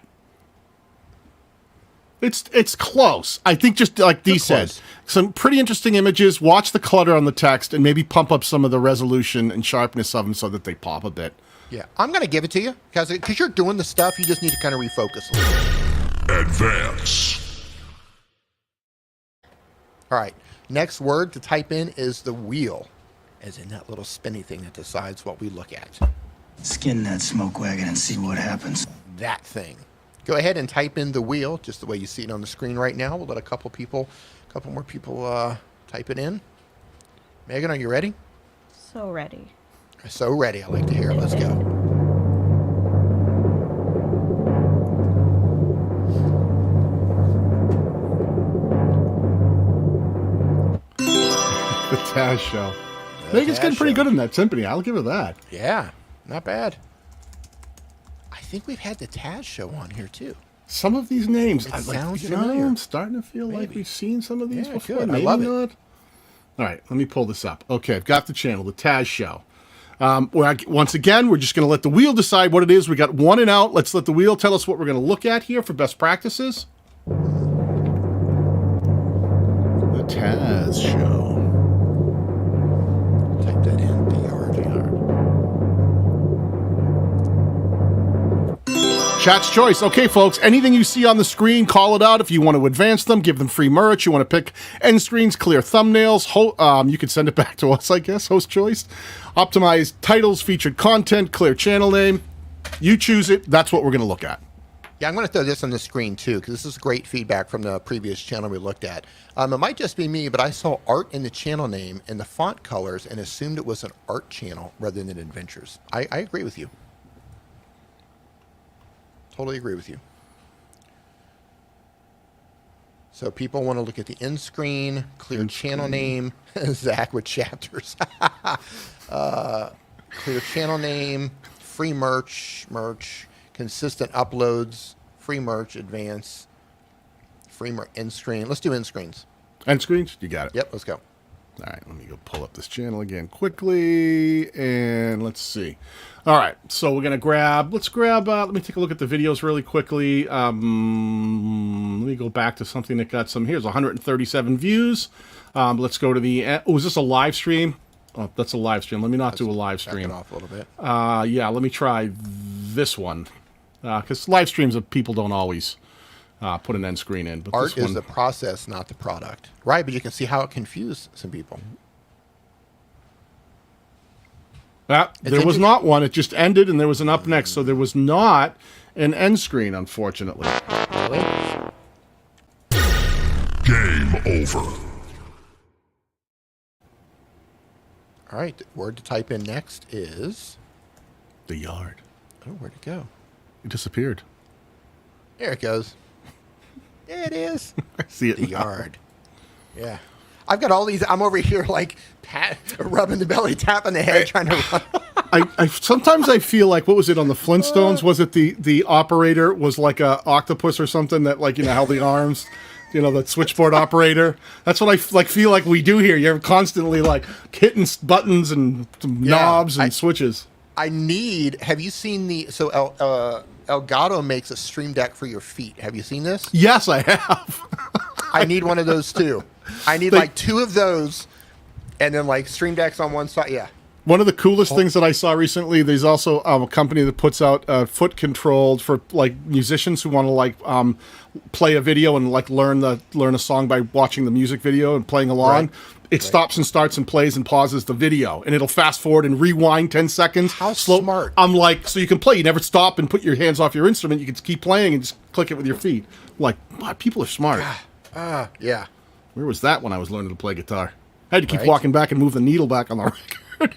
Speaker 2: It's close. I think just like Dee said,
Speaker 3: close.
Speaker 2: some pretty interesting images. Watch the clutter on the text and maybe pump up some of the resolution and sharpness of them so that they pop a bit.
Speaker 3: Yeah, I'm going to give it to you because you're doing the stuff. You just need to kind of refocus a little bit.
Speaker 1: Advance.
Speaker 3: All right, next word to type in is the wheel, as in that little spinny thing that decides what we look at.
Speaker 5: Skin that smoke wagon and see what happens.
Speaker 3: That thing. Go ahead and type in the wheel, just the way you see it on the screen right now. We'll let a couple more people type it in. Megan, are you ready?
Speaker 4: So ready.
Speaker 3: So ready. I like to hear it. Let's go.
Speaker 2: The Taz show. Megan's getting pretty good in that symphony. I'll give her that.
Speaker 3: Yeah, not bad. I think we've had the Taz show on here too.
Speaker 2: Some of these names,
Speaker 3: sounds familiar.
Speaker 2: I'm starting to feel like
Speaker 3: Maybe.
Speaker 2: we've seen some of these
Speaker 3: Yeah,
Speaker 2: before.
Speaker 3: good. I
Speaker 2: Maybe
Speaker 3: love it.
Speaker 2: not. All right, let me pull this up. Okay, I've got the channel, the Taz show. Once again, we're just going to let the wheel decide what it is. We got one and out. Let's let the wheel tell us what we're going to look at here for best practices. The Taz show.
Speaker 3: Type that in. DR.
Speaker 2: Chat's choice. Okay, folks, anything you see on the screen, call it out. If you want to advance them, give them free merch. You want to pick end screens, clear thumbnails. You can send it back to us, I guess, host choice. Optimize titles, featured content, clear channel name. You choose it. That's what we're going to look at.
Speaker 3: Yeah, I'm going to throw this on the screen too, because this is great feedback from the previous channel we looked at. It might just be me, but I saw art in the channel name and the font colors and assumed it was an art channel rather than adventures. I agree with you. Totally agree with you. So people want to look at the end screen, clear channel name, Zach with chapters. Clear channel name, free merch, consistent uploads, free merch, advance, end screen. Let's do end screens.
Speaker 2: End screens? You got it.
Speaker 3: Yep, let's go.
Speaker 2: All right, let me go pull up this channel again quickly, and let's see. All right, so we're going to let me take a look at the videos really quickly. Let me go back to something that got here's 137 views. Let's go to is this a live stream? Oh, that's a live stream. Let me not do a live
Speaker 3: Back
Speaker 2: stream.
Speaker 3: it off a little bit.
Speaker 2: Yeah, let me try this one. Because live streams, people don't always put an end screen in. But
Speaker 3: Art
Speaker 2: this
Speaker 3: is
Speaker 2: one,
Speaker 3: the process, not the product. Right, but you can see how it confused some people.
Speaker 2: there was
Speaker 3: interesting.
Speaker 2: not one. It just ended, and there was an up next. So there was not an end screen, unfortunately.
Speaker 1: Game over.
Speaker 3: All right, the word to type in next is...
Speaker 2: The yard.
Speaker 3: Oh, where'd it go?
Speaker 2: It disappeared.
Speaker 3: There it goes. There it is.
Speaker 2: I see it
Speaker 3: The
Speaker 2: now.
Speaker 3: yard. Yeah. I've got all these. I'm over here like rubbing the belly, tapping the head, trying to run.
Speaker 2: I sometimes I feel like, what was it on the Flintstones? Was it the operator was like a octopus or something that, like, you know, held the arms? You know, the switchboard operator. That's what I feel like we do here. You're constantly like hitting buttons and knobs and switches.
Speaker 3: Have you seen Elgato makes a stream deck for your feet. Have you seen this?
Speaker 2: Yes, I have.
Speaker 3: I need one of those too. I need like 2 of those, and then like stream decks on one side. Yeah.
Speaker 2: One of the coolest things that I saw recently, there's also a company that puts out foot controlled for like musicians who want to like play a video and like learn a song by watching the music video and playing along.
Speaker 3: Right.
Speaker 2: It stops and starts and plays and pauses the video, and it'll fast forward and rewind 10 seconds.
Speaker 3: How smart.
Speaker 2: I'm like, so you can play. You never stop and put your hands off your instrument. You can keep playing and just click it with your feet. Like, wow, people are smart.
Speaker 3: Yeah.
Speaker 2: Where was that when I was learning to play guitar? I had to keep
Speaker 3: Right.
Speaker 2: walking back and move the needle back on the record.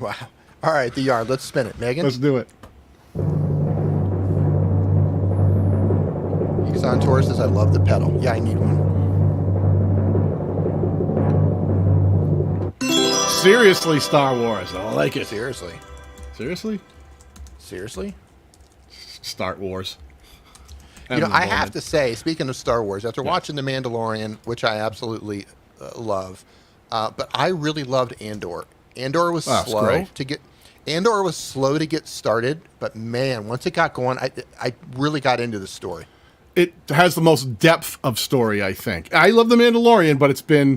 Speaker 3: Wow. All right, the yard. Let's spin it, Megan.
Speaker 2: Let's do it.
Speaker 3: Xantor says, I love the pedal. Yeah, I need one.
Speaker 2: Seriously, Star Wars. I like it.
Speaker 3: Seriously.
Speaker 2: Seriously? Star Wars.
Speaker 3: You know, I have to say, speaking of Star Wars, after watching The Mandalorian, which I absolutely love, but I really loved Andor. Andor was slow to get started, but man, once it got going, I really got into the story.
Speaker 2: It has the most depth of story, I think. I love The Mandalorian, but it's been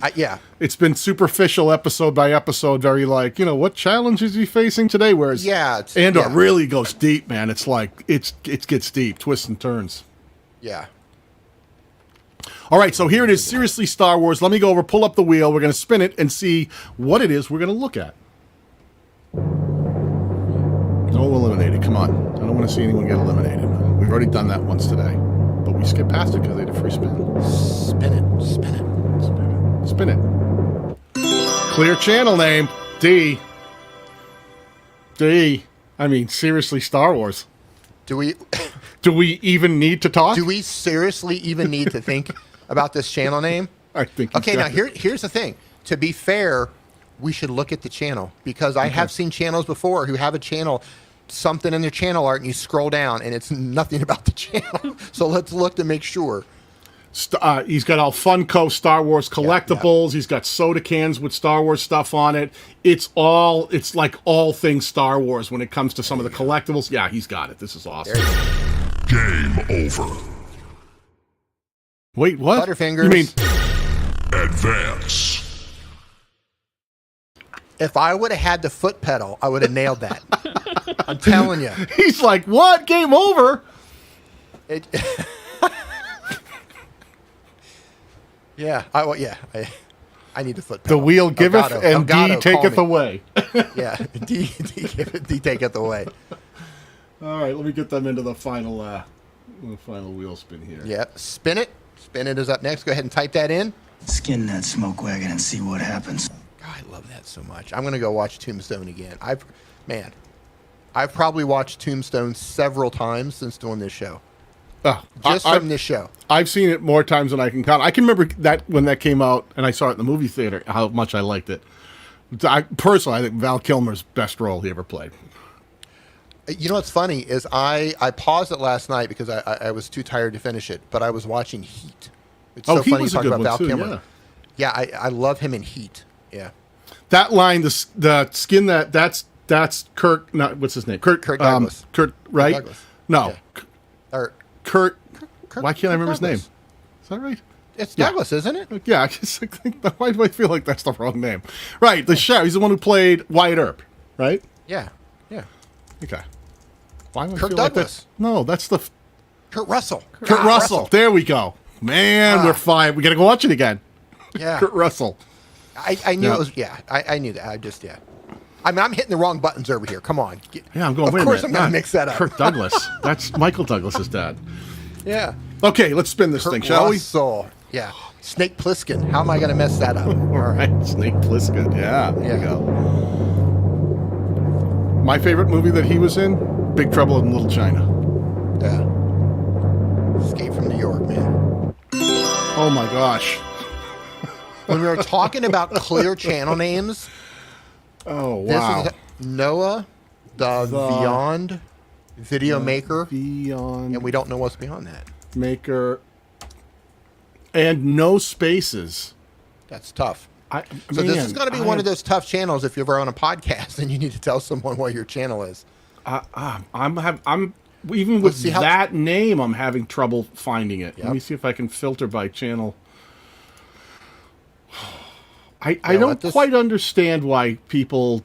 Speaker 2: it's been superficial episode by episode, very like, you know, what challenge is he facing today? Whereas Andor really goes deep, man. It's like it gets deep, twists and turns.
Speaker 3: Yeah.
Speaker 2: All right, so here it is. Seriously, Star Wars. Let me go over, pull up the wheel. We're going to spin it and see what it is we're going to look at. No eliminated. Come on. I don't want to see anyone get eliminated. We've already done that once today. But we skipped past it because they had a free spin.
Speaker 3: Spin it. Spin it.
Speaker 2: Spin it. Spin it. Clear channel name. D. D. I mean, seriously, Star Wars. Do we even need to talk?
Speaker 3: Do we seriously even need to think about this channel name?
Speaker 2: I think.
Speaker 3: Okay, now here's the thing. To be fair, we should look at the channel because I have seen channels before who have a channel, something in their channel art, and you scroll down and it's nothing about the channel. So let's look to make sure.
Speaker 2: He's got all Funko Star Wars collectibles. He's got soda cans with Star Wars stuff on it. It's like all things Star Wars when it comes to some of the collectibles. Yeah, he's got it. This is awesome.
Speaker 1: Game over.
Speaker 2: Wait, what?
Speaker 3: Butterfingers.
Speaker 2: You mean
Speaker 1: Advance.
Speaker 3: If I would have had the foot pedal, I would have nailed that. I'm telling you.
Speaker 2: He's like, what? Game over?
Speaker 3: I need the foot
Speaker 2: The
Speaker 3: pedal.
Speaker 2: wheel giveth and D taketh away.
Speaker 3: Yeah, D taketh away.
Speaker 2: All right, let me get them into the final wheel spin here.
Speaker 3: Yeah, spin it. Spin it is up next. Go ahead and type that in.
Speaker 5: Skin that smoke wagon and see what happens.
Speaker 3: God, I love that so much. I'm gonna go watch Tombstone again. I've probably watched Tombstone several times since doing this show. From this show.
Speaker 2: I've seen it more times than I can count. I can remember that when that came out and I saw it in the movie theater, how much I liked it. Personally, I think Val Kilmer's best role he ever played.
Speaker 3: You know what's funny is I paused it last night because I was too tired to finish it, but I was watching Heat. It's so
Speaker 2: Heat
Speaker 3: funny
Speaker 2: was
Speaker 3: you
Speaker 2: a
Speaker 3: talk
Speaker 2: good
Speaker 3: about Val
Speaker 2: one too,
Speaker 3: Kilmer. Yeah, I love him in Heat. Yeah.
Speaker 2: That line, the skin that's Kirk. Not what's his name? Kurt
Speaker 3: Douglas.
Speaker 2: Kurt, right?
Speaker 3: Kurt Douglas.
Speaker 2: No,
Speaker 3: Yeah.
Speaker 2: Kurt.
Speaker 3: Kirk,
Speaker 2: Why can't I remember his name?
Speaker 3: Douglas.
Speaker 2: Is that right?
Speaker 3: It's Douglas, isn't it?
Speaker 2: Yeah, I just think. Why do I feel like that's the wrong name? Right, the sheriff. He's the one who played Wyatt Earp, right?
Speaker 3: Yeah.
Speaker 2: Okay. Why do I
Speaker 3: Kirk
Speaker 2: feel
Speaker 3: Douglas.
Speaker 2: like that's no? That's the
Speaker 3: Kurt Russell.
Speaker 2: Kurt Russell. There we go. Man, we're fine. We got to go watch it again.
Speaker 3: Yeah.
Speaker 2: Kurt Russell.
Speaker 3: I knew it was. Yeah, I knew that. I mean, I'm hitting the wrong buttons over here. Come on.
Speaker 2: Yeah, I'm going.
Speaker 3: Of
Speaker 2: wait a
Speaker 3: course,
Speaker 2: minute.
Speaker 3: I'm going to mix that up.
Speaker 2: Kurt Douglas. That's Michael Douglas's dad.
Speaker 3: Yeah.
Speaker 2: Okay, let's spin this thing, shall we?
Speaker 3: Russell. Yeah. Snake Plissken. How am I going to mess that up?
Speaker 2: All right, Snake Plissken. Yeah, there you go. My favorite movie that he was in, Big Trouble in Little China.
Speaker 3: Yeah. Escape from New York, man.
Speaker 2: Oh my gosh.
Speaker 3: When we were talking about clear channel names,
Speaker 2: Oh, wow.
Speaker 3: this is Noah, the Beyond Video Maker,
Speaker 2: Beyond
Speaker 3: and we don't know what's beyond that.
Speaker 2: Maker. And no spaces.
Speaker 3: That's tough.
Speaker 2: So
Speaker 3: So this is going to be one of those tough channels if you're ever on a podcast and you need to tell someone what your channel is.
Speaker 2: I'm even with that name, I'm having trouble finding it.
Speaker 3: Yep.
Speaker 2: Let me see if I can filter by channel. I don't quite understand why people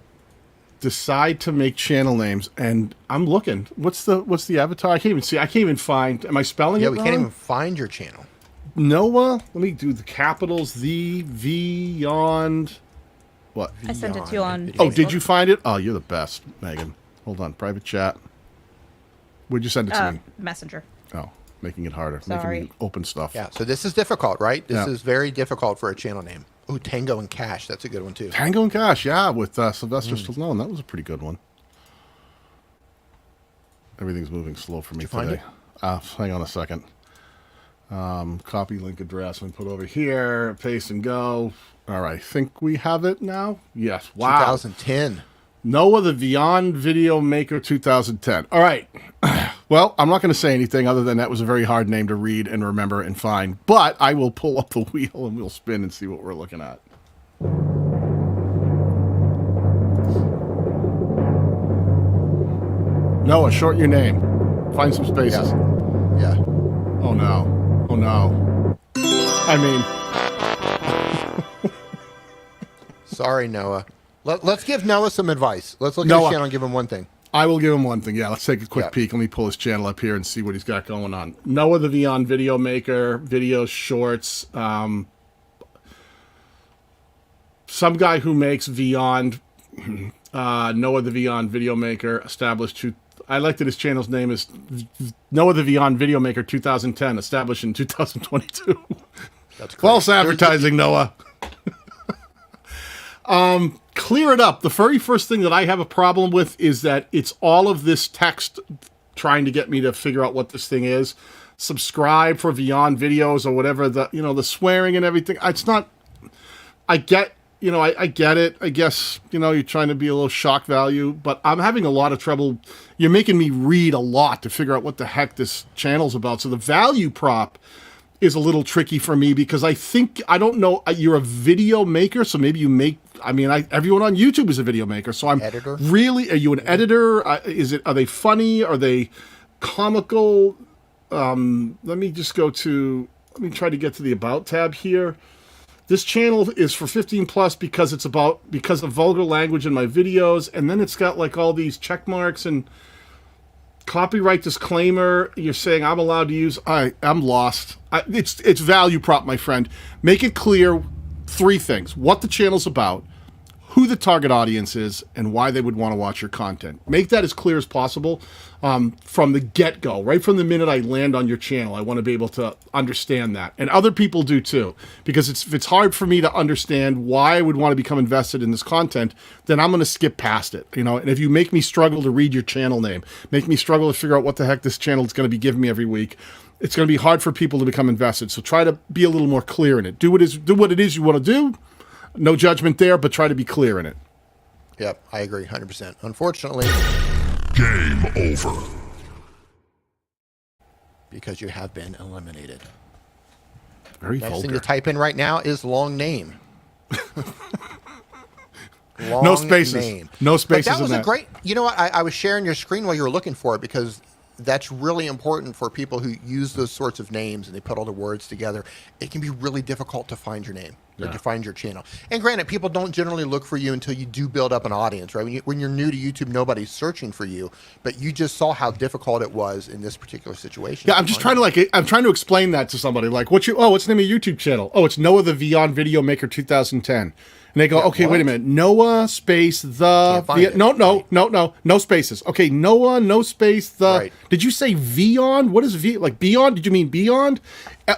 Speaker 2: decide to make channel names, and I'm looking. What's the avatar? I can't even see. I can't even find. Am I spelling it wrong?
Speaker 3: Yeah, we can't even find your channel.
Speaker 2: Noah. Let me do the capitals. The Beyond. What?
Speaker 4: I sent it to you on
Speaker 2: Oh,
Speaker 4: Facebook.
Speaker 2: did you find it? Oh, you're the best, Megan. Hold on, private chat. Where'd you send it to me?
Speaker 4: Messenger.
Speaker 2: Oh, making it harder.
Speaker 4: Sorry.
Speaker 2: Making me open stuff.
Speaker 3: Yeah, so this is difficult, right? This
Speaker 2: Yeah.
Speaker 3: is very difficult for a channel name. Oh, Tango and Cash. That's a good one, too.
Speaker 2: Tango and Cash, yeah, with Sylvester Stallone. That was a pretty good one. Everything's moving slow for me
Speaker 3: you find
Speaker 2: today. Hang on a second. Copy link address and put over here. Paste and go. All right, I think we have it now. Yes. Wow.
Speaker 3: 2010.
Speaker 2: Noah the Beyond Video Maker 2010. All right. Well, I'm not going to say anything other than that was a very hard name to read and remember and find. But I will pull up the wheel and we'll spin and see what we're looking at. Noah, short your name. Find some spaces.
Speaker 3: Yeah.
Speaker 2: Oh, no. Oh, no. I mean...
Speaker 3: Sorry, Noah. Let's give Noah some advice. Let's look at
Speaker 2: Noah.
Speaker 3: his channel and give him one thing.
Speaker 2: I will give him one thing. Yeah, let's take a quick peek. Let me pull his channel up here and see what he's got going on. Noah the Beyond Video Maker, video shorts. Some guy who makes Beyond. Noah the Beyond Video Maker, established. I like that his channel's name is Noah the Beyond Video Maker 2010, established in 2022.
Speaker 3: That's great.
Speaker 2: False advertising, Noah. Clear it up. The very first thing that I have a problem with is that it's all of this text trying to get me to figure out what this thing is. Subscribe for Beyond videos or whatever, the swearing and everything. It's not, I get it. I guess, you're trying to be a little shock value, but I'm having a lot of trouble. You're making me read a lot to figure out what the heck this channel's about. So the value prop is a little tricky for me because I don't know, you're a video maker, so maybe you make, everyone on YouTube is a video maker, so I'm
Speaker 3: editor.
Speaker 2: Really, are you an editor? Are they funny? Are they comical? Let me try to get to the About tab here. This channel is for 15 plus because of vulgar language in my videos, and then it's got like all these check marks and copyright disclaimer. You're saying I'm allowed to use. I'm lost. It's value prop, my friend. Make it clear 3 things: what the channel's about, who the target audience is, and why they would want to watch your content. Make that as clear as possible from the get-go. Right from the minute I land on your channel, I want to be able to understand that. And other people do too. Because if it's hard for me to understand why I would want to become invested in this content, then I'm going to skip past it. And if you make me struggle to read your channel name, make me struggle to figure out what the heck this channel is going to be giving me every week, it's going to be hard for people to become invested. So try to be a little more clear in it. Do what it is you want to do. No judgment there, but try to be clear in it.
Speaker 3: Yep, I agree 100%. Unfortunately,
Speaker 1: Game over.
Speaker 3: because you have been eliminated.
Speaker 2: Very
Speaker 3: Next thing
Speaker 2: vulgar.
Speaker 3: to type in right now is long name.
Speaker 2: No spaces.
Speaker 3: Name.
Speaker 2: No spaces
Speaker 3: But that was
Speaker 2: in
Speaker 3: a
Speaker 2: that.
Speaker 3: great. You know what? I was sharing your screen while you were looking for it because that's really important for people who use those sorts of names and they put all the words together. It can be really difficult to find your name or to find your channel. And granted, people don't generally look for you until you do build up an audience, right? When you're new to YouTube, nobody's searching for you. But you just saw how difficult it was in this particular situation.
Speaker 2: Yeah, I'm just trying to explain that to somebody. Like, what's the name of your YouTube channel? Oh, it's Noah the Beyond Video Maker 2010. And they go, okay, wait a minute. Noah space the... No spaces. Okay, Noah, no space the...
Speaker 3: Right.
Speaker 2: Did you say Beyond? What is V? Like Beyond? Did you mean Beyond?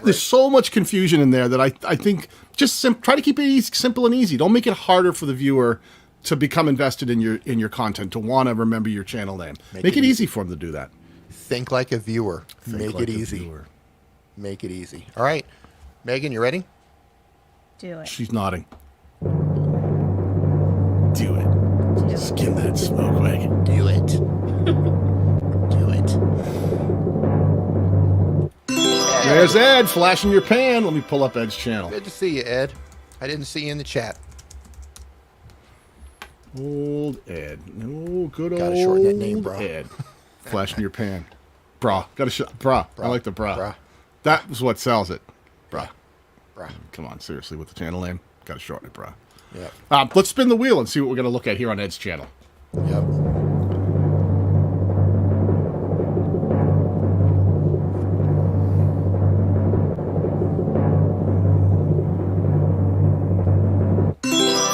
Speaker 2: There's so much confusion in there that I think just try to keep it easy, simple and easy. Don't make it harder for the viewer to become invested in your content, to want to remember your channel name. Make it easy for them to do that.
Speaker 3: Think like a viewer. Make it easy. Make it easy. All right. Megan, you ready?
Speaker 4: Do it.
Speaker 2: She's nodding. Do it. Skin that smoke wagon.
Speaker 3: Do it. Do it.
Speaker 2: There's Ed flashing your pan. Let me pull up Ed's channel.
Speaker 3: Good to see you, Ed. I didn't see you in the chat.
Speaker 2: Old Ed. No, good old
Speaker 3: Gotta shorten that name, bro.
Speaker 2: Ed. Flashing your pan. Brah. Brah. I like the brah.
Speaker 3: Brah.
Speaker 2: That was what sells it. Brah.
Speaker 3: Bruh.
Speaker 2: Come on, seriously, with the channel name. Gotta shorten it, brah.
Speaker 3: Yep.
Speaker 2: Let's spin the wheel and see what we're going to look at here on Ed's channel.
Speaker 3: Yep.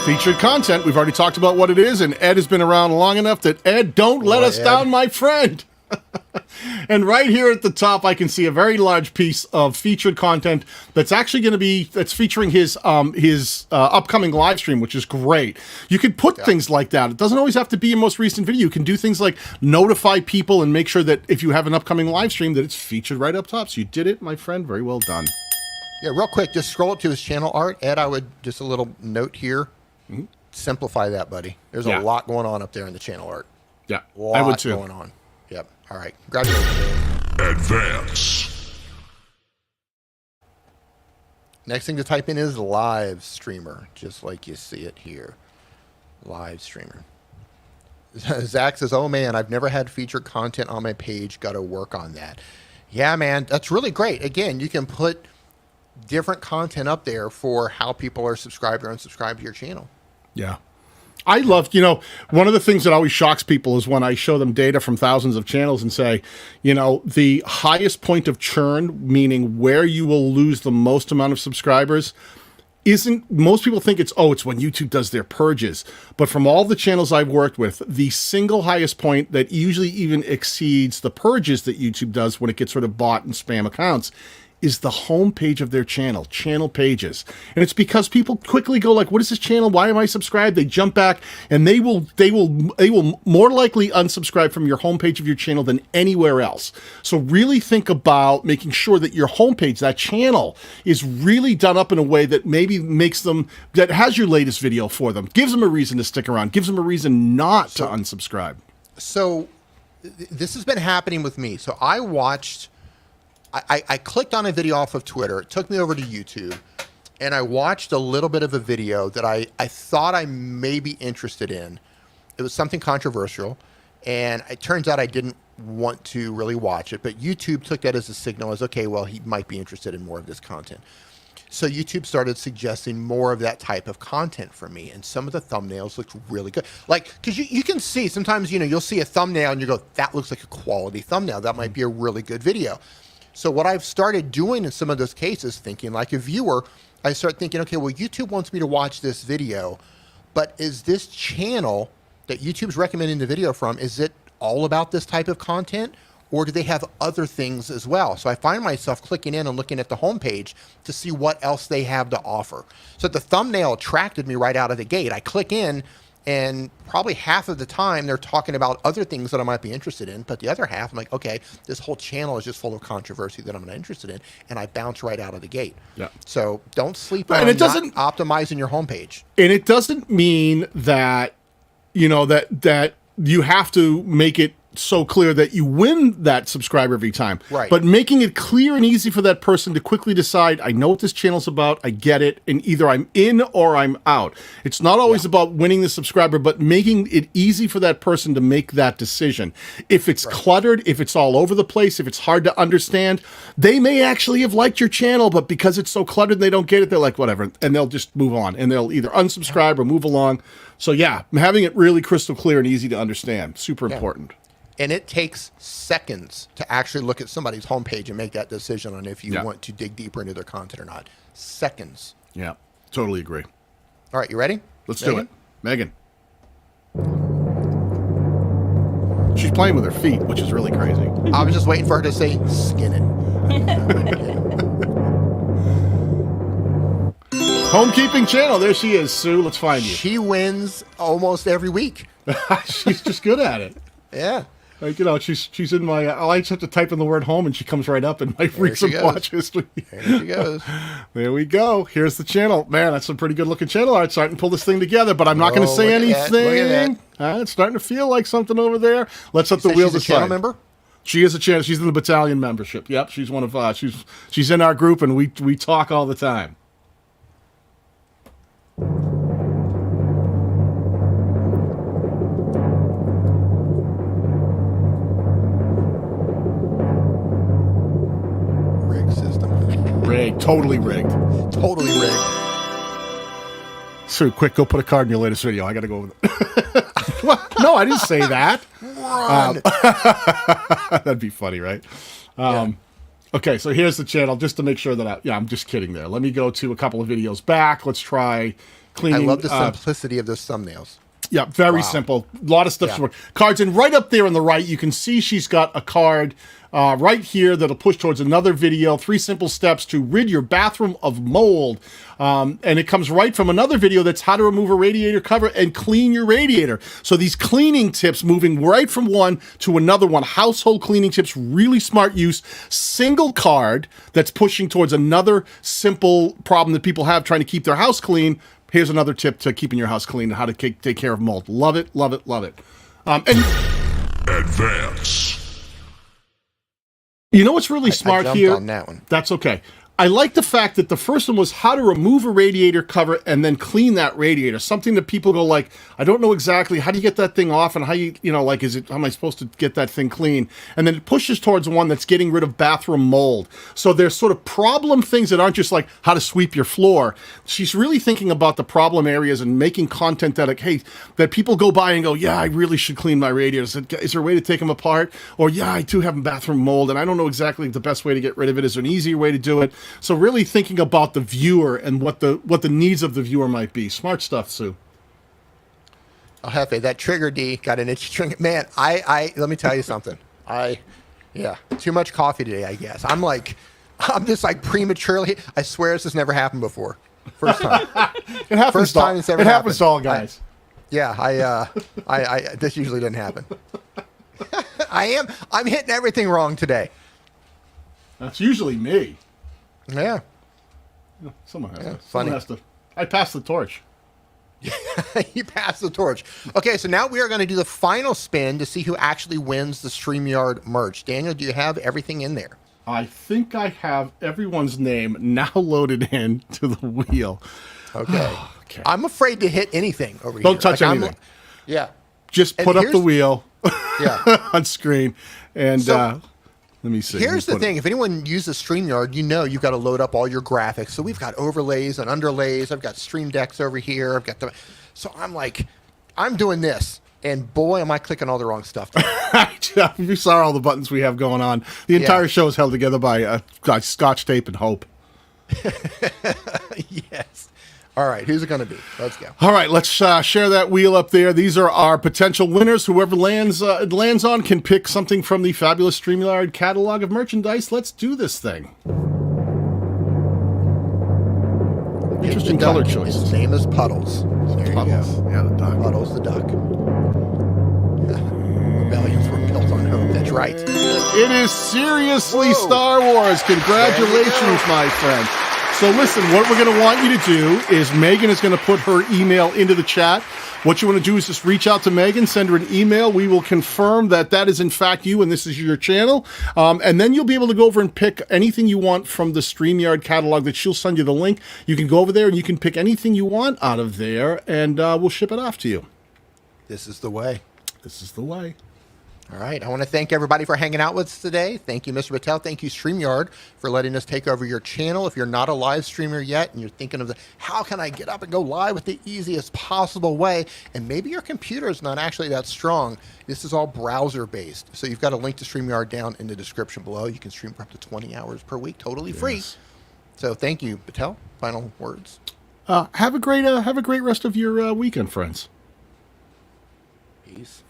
Speaker 2: Featured content. We've already talked about what it is, and Ed has been around long enough that, Ed, don't let us down, my friend. And right here at the top, I can see a very large piece of featured content that's actually going to be, that's featuring his upcoming live stream, which is great. You can put things like that. It doesn't always have to be your most recent video. You can do things like notify people and make sure that if you have an upcoming live stream, that it's featured right up top. So you did it, my friend. Very well done.
Speaker 3: Yeah, real quick, just scroll up to his channel art. Ed, I would, just a little note here. Mm-hmm. Simplify that, buddy. There's a lot going on up there in the channel art.
Speaker 2: Yeah,
Speaker 3: I would too. Going on. Yep. All right. Congratulations.
Speaker 1: Advance.
Speaker 3: Next thing to type in is live streamer, just like you see it here. Live streamer. Zach says, oh man, I've never had featured content on my page. Got to work on that. Yeah, man, that's really great. Again, you can put different content up there for how people are subscribed or unsubscribed to your channel.
Speaker 2: Yeah. I love, one of the things that always shocks people is when I show them data from thousands of channels and say, the highest point of churn, meaning where you will lose the most amount of subscribers, most people think it's when YouTube does their purges. But from all the channels I've worked with, the single highest point that usually even exceeds the purges that YouTube does when it gets rid of bot and spam accounts is the home page of their channel pages. And it's because people quickly go like, what is this channel? Why am I subscribed? They jump back and they will more likely unsubscribe from your homepage of your channel than anywhere else. So really think about making sure that your homepage, that channel, is really done up in a way that maybe that has your latest video for them, gives them a reason to stick around, gives them a reason not to unsubscribe.
Speaker 3: So this has been happening with me. So I watched, I clicked on a video off of Twitter. It took me over to YouTube, and I watched a little bit of a video that I thought I may be interested in. It was something controversial, and it turns out I didn't want to really watch it, but YouTube took that as a signal as, okay, well, he might be interested in more of this content. So YouTube started suggesting more of that type of content for me, and some of the thumbnails looked really good. Like, because you can see, sometimes, you'll see a thumbnail and you go, that looks like a quality thumbnail. That might be a really good video. So what I've started doing in some of those cases, thinking like a viewer, I start thinking, okay, well, YouTube wants me to watch this video, but is this channel that YouTube's recommending the video from, is it all about this type of content, or do they have other things as well? So I find myself clicking in and looking at the homepage to see what else they have to offer. So the thumbnail attracted me right out of the gate. I click in, and probably half of the time they're talking about other things that I might be interested in, but the other half I'm like, okay, this whole channel is just full of controversy that I'm not interested in, and I bounce right out of the gate. Yeah. So don't sleep on not optimizing your homepage.
Speaker 2: And it doesn't mean that that you have to make it so clear that you win that subscriber every time.
Speaker 3: Right.
Speaker 2: But making it clear and easy for that person to quickly decide, I know what this channel's about, I get it, and either I'm in or I'm out. It's not always about winning the subscriber, but making it easy for that person to make that decision. If it's cluttered, if it's all over the place, if it's hard to understand, they may actually have liked your channel, but because it's so cluttered and they don't get it, they're like, whatever, and they'll just move on, and they'll either unsubscribe or move along. So yeah, having it really crystal clear and easy to understand, super important.
Speaker 3: And it takes seconds to actually look at somebody's homepage and make that decision on if you want to dig deeper into their content or not. Seconds.
Speaker 2: Yeah, totally agree.
Speaker 3: All right, you ready?
Speaker 2: Let's do it. Megan. She's playing with her feet, which is really crazy.
Speaker 3: I was just waiting for her to say, skin it.
Speaker 2: Homekeeping channel. There she is, Sue. Let's find you.
Speaker 3: She wins almost every week.
Speaker 2: She's just good at it.
Speaker 3: Yeah.
Speaker 2: Like, you know, she's in my. I just have to type in the word home, and she comes right up in my recent watch history.
Speaker 3: There she goes.
Speaker 2: There we go. Here's the channel. Man, that's some pretty good looking channel art. Starting to pull this thing together, but I'm not going to say anything. It's starting to feel like something over there. Let's let the wheel decide.
Speaker 3: She's a channel member?
Speaker 2: She is a channel. She's in the battalion membership. Yep, she's one of. She's in our group, and we talk all the time. Rigged, totally rigged.
Speaker 3: Totally rigged.
Speaker 2: So quick, go put a card in your latest video. I got to go with it. No, I didn't say that.
Speaker 3: Run.
Speaker 2: That'd be funny, right?
Speaker 3: Yeah.
Speaker 2: Okay, so here's the channel, just to make sure that I'm just kidding there. Let me go to a couple of videos back. Let's try cleaning.
Speaker 3: I love the simplicity of those thumbnails.
Speaker 2: Yeah, very simple. A lot of stuff to work. Cards, and right up there on the right, you can see she's got a card right here that'll push towards another video. 3 simple steps to rid your bathroom of mold. And it comes right from another video that's how to remove a radiator cover and clean your radiator. So these cleaning tips, moving right from one to another one. Household cleaning tips, really smart use. Single card that's pushing towards another simple problem that people have trying to keep their house clean. Here's another tip to keeping your house clean and how to take care of mold. Love it, love it, love it. And
Speaker 1: Advance.
Speaker 2: You know what's really smart
Speaker 3: I jumped
Speaker 2: here?
Speaker 3: on that one.
Speaker 2: That's okay. I like the fact that the first one was how to remove a radiator cover and then clean that radiator. Something that people go like, I don't know exactly how do you get that thing off and how you know, like, how am I supposed to get that thing clean? And then it pushes towards one that's getting rid of bathroom mold. So there's sort of problem things that aren't just like how to sweep your floor. She's really thinking about the problem areas and making content that, like, hey, that people go by and go, yeah, I really should clean my radiators. Is there a way to take them apart? Or, yeah, I do have bathroom mold and I don't know exactly the best way to get rid of it. Is there an easier way to do it? So really thinking about the viewer and what the needs of the viewer might be. Smart stuff, Sue.
Speaker 3: Oh, Hefe, that trigger D got an itchy trigger. Man, I let me tell you something. Too much coffee today, I guess. I'm just like prematurely. I swear this has never happened before. First time.
Speaker 2: It happens.
Speaker 3: First time it's ever happened.
Speaker 2: It happens to all guys.
Speaker 3: This usually doesn't happen. I'm hitting everything wrong today.
Speaker 2: That's usually me.
Speaker 3: Yeah.
Speaker 2: Someone has to.
Speaker 3: Funny.
Speaker 2: Someone has to. I passed the torch.
Speaker 3: You passed the torch. Okay, so now we are going to do the final spin to see who actually wins the Streamyard merch. Daniel, do you have everything in there?
Speaker 2: I think I have everyone's name now loaded in to the wheel.
Speaker 3: Okay.
Speaker 2: Okay.
Speaker 3: I'm afraid to hit anything over here.
Speaker 2: Don't touch anything.
Speaker 3: Yeah.
Speaker 2: Just put up the wheel on screen and let me see.
Speaker 3: Here's the thing. If anyone uses StreamYard, you know you've got to load up all your graphics. So we've got overlays and underlays. I've got stream decks over here. So I'm like, I'm doing this. And boy, am I clicking all the wrong stuff.
Speaker 2: You saw all the buttons we have going on. The entire show is held together by Scotch tape and hope.
Speaker 3: Yes. All right, who's it going to be? Let's go.
Speaker 2: All right, let's share that wheel up there. These are our potential winners. Whoever lands on can pick something from the fabulous Streamyard catalog of merchandise. Let's do this thing. Interesting color choices.
Speaker 3: His name is Puddles. There
Speaker 2: Puddles.
Speaker 3: You go.
Speaker 2: Yeah, the duck.
Speaker 3: Puddles the duck. Rebellions were built on hope. That's right.
Speaker 2: It is seriously Star Wars. Congratulations, my friend. So listen, what we're going to want you to do is Megan is going to put her email into the chat. What you want to do is just reach out to Megan, send her an email. We will confirm that that is in fact you and this is your channel. And then you'll be able to go over and pick anything you want from the StreamYard catalog that she'll send you the link. You can go over there and you can pick anything you want out of there and we'll ship it off to you.
Speaker 3: This is the way.
Speaker 2: This is the way.
Speaker 3: All right. I want to thank everybody for hanging out with us today. Thank you, Mr. Batal. Thank you, StreamYard, for letting us take over your channel. If you're not a live streamer yet and you're thinking of how can I get up and go live with the easiest possible way, and maybe your computer is not actually that strong, this is all browser-based. So you've got a link to StreamYard down in the description below. You can stream for up to 20 hours per week, totally free. So thank you, Batal. Final words.
Speaker 2: Have a great rest of your weekend, friends.
Speaker 3: Peace.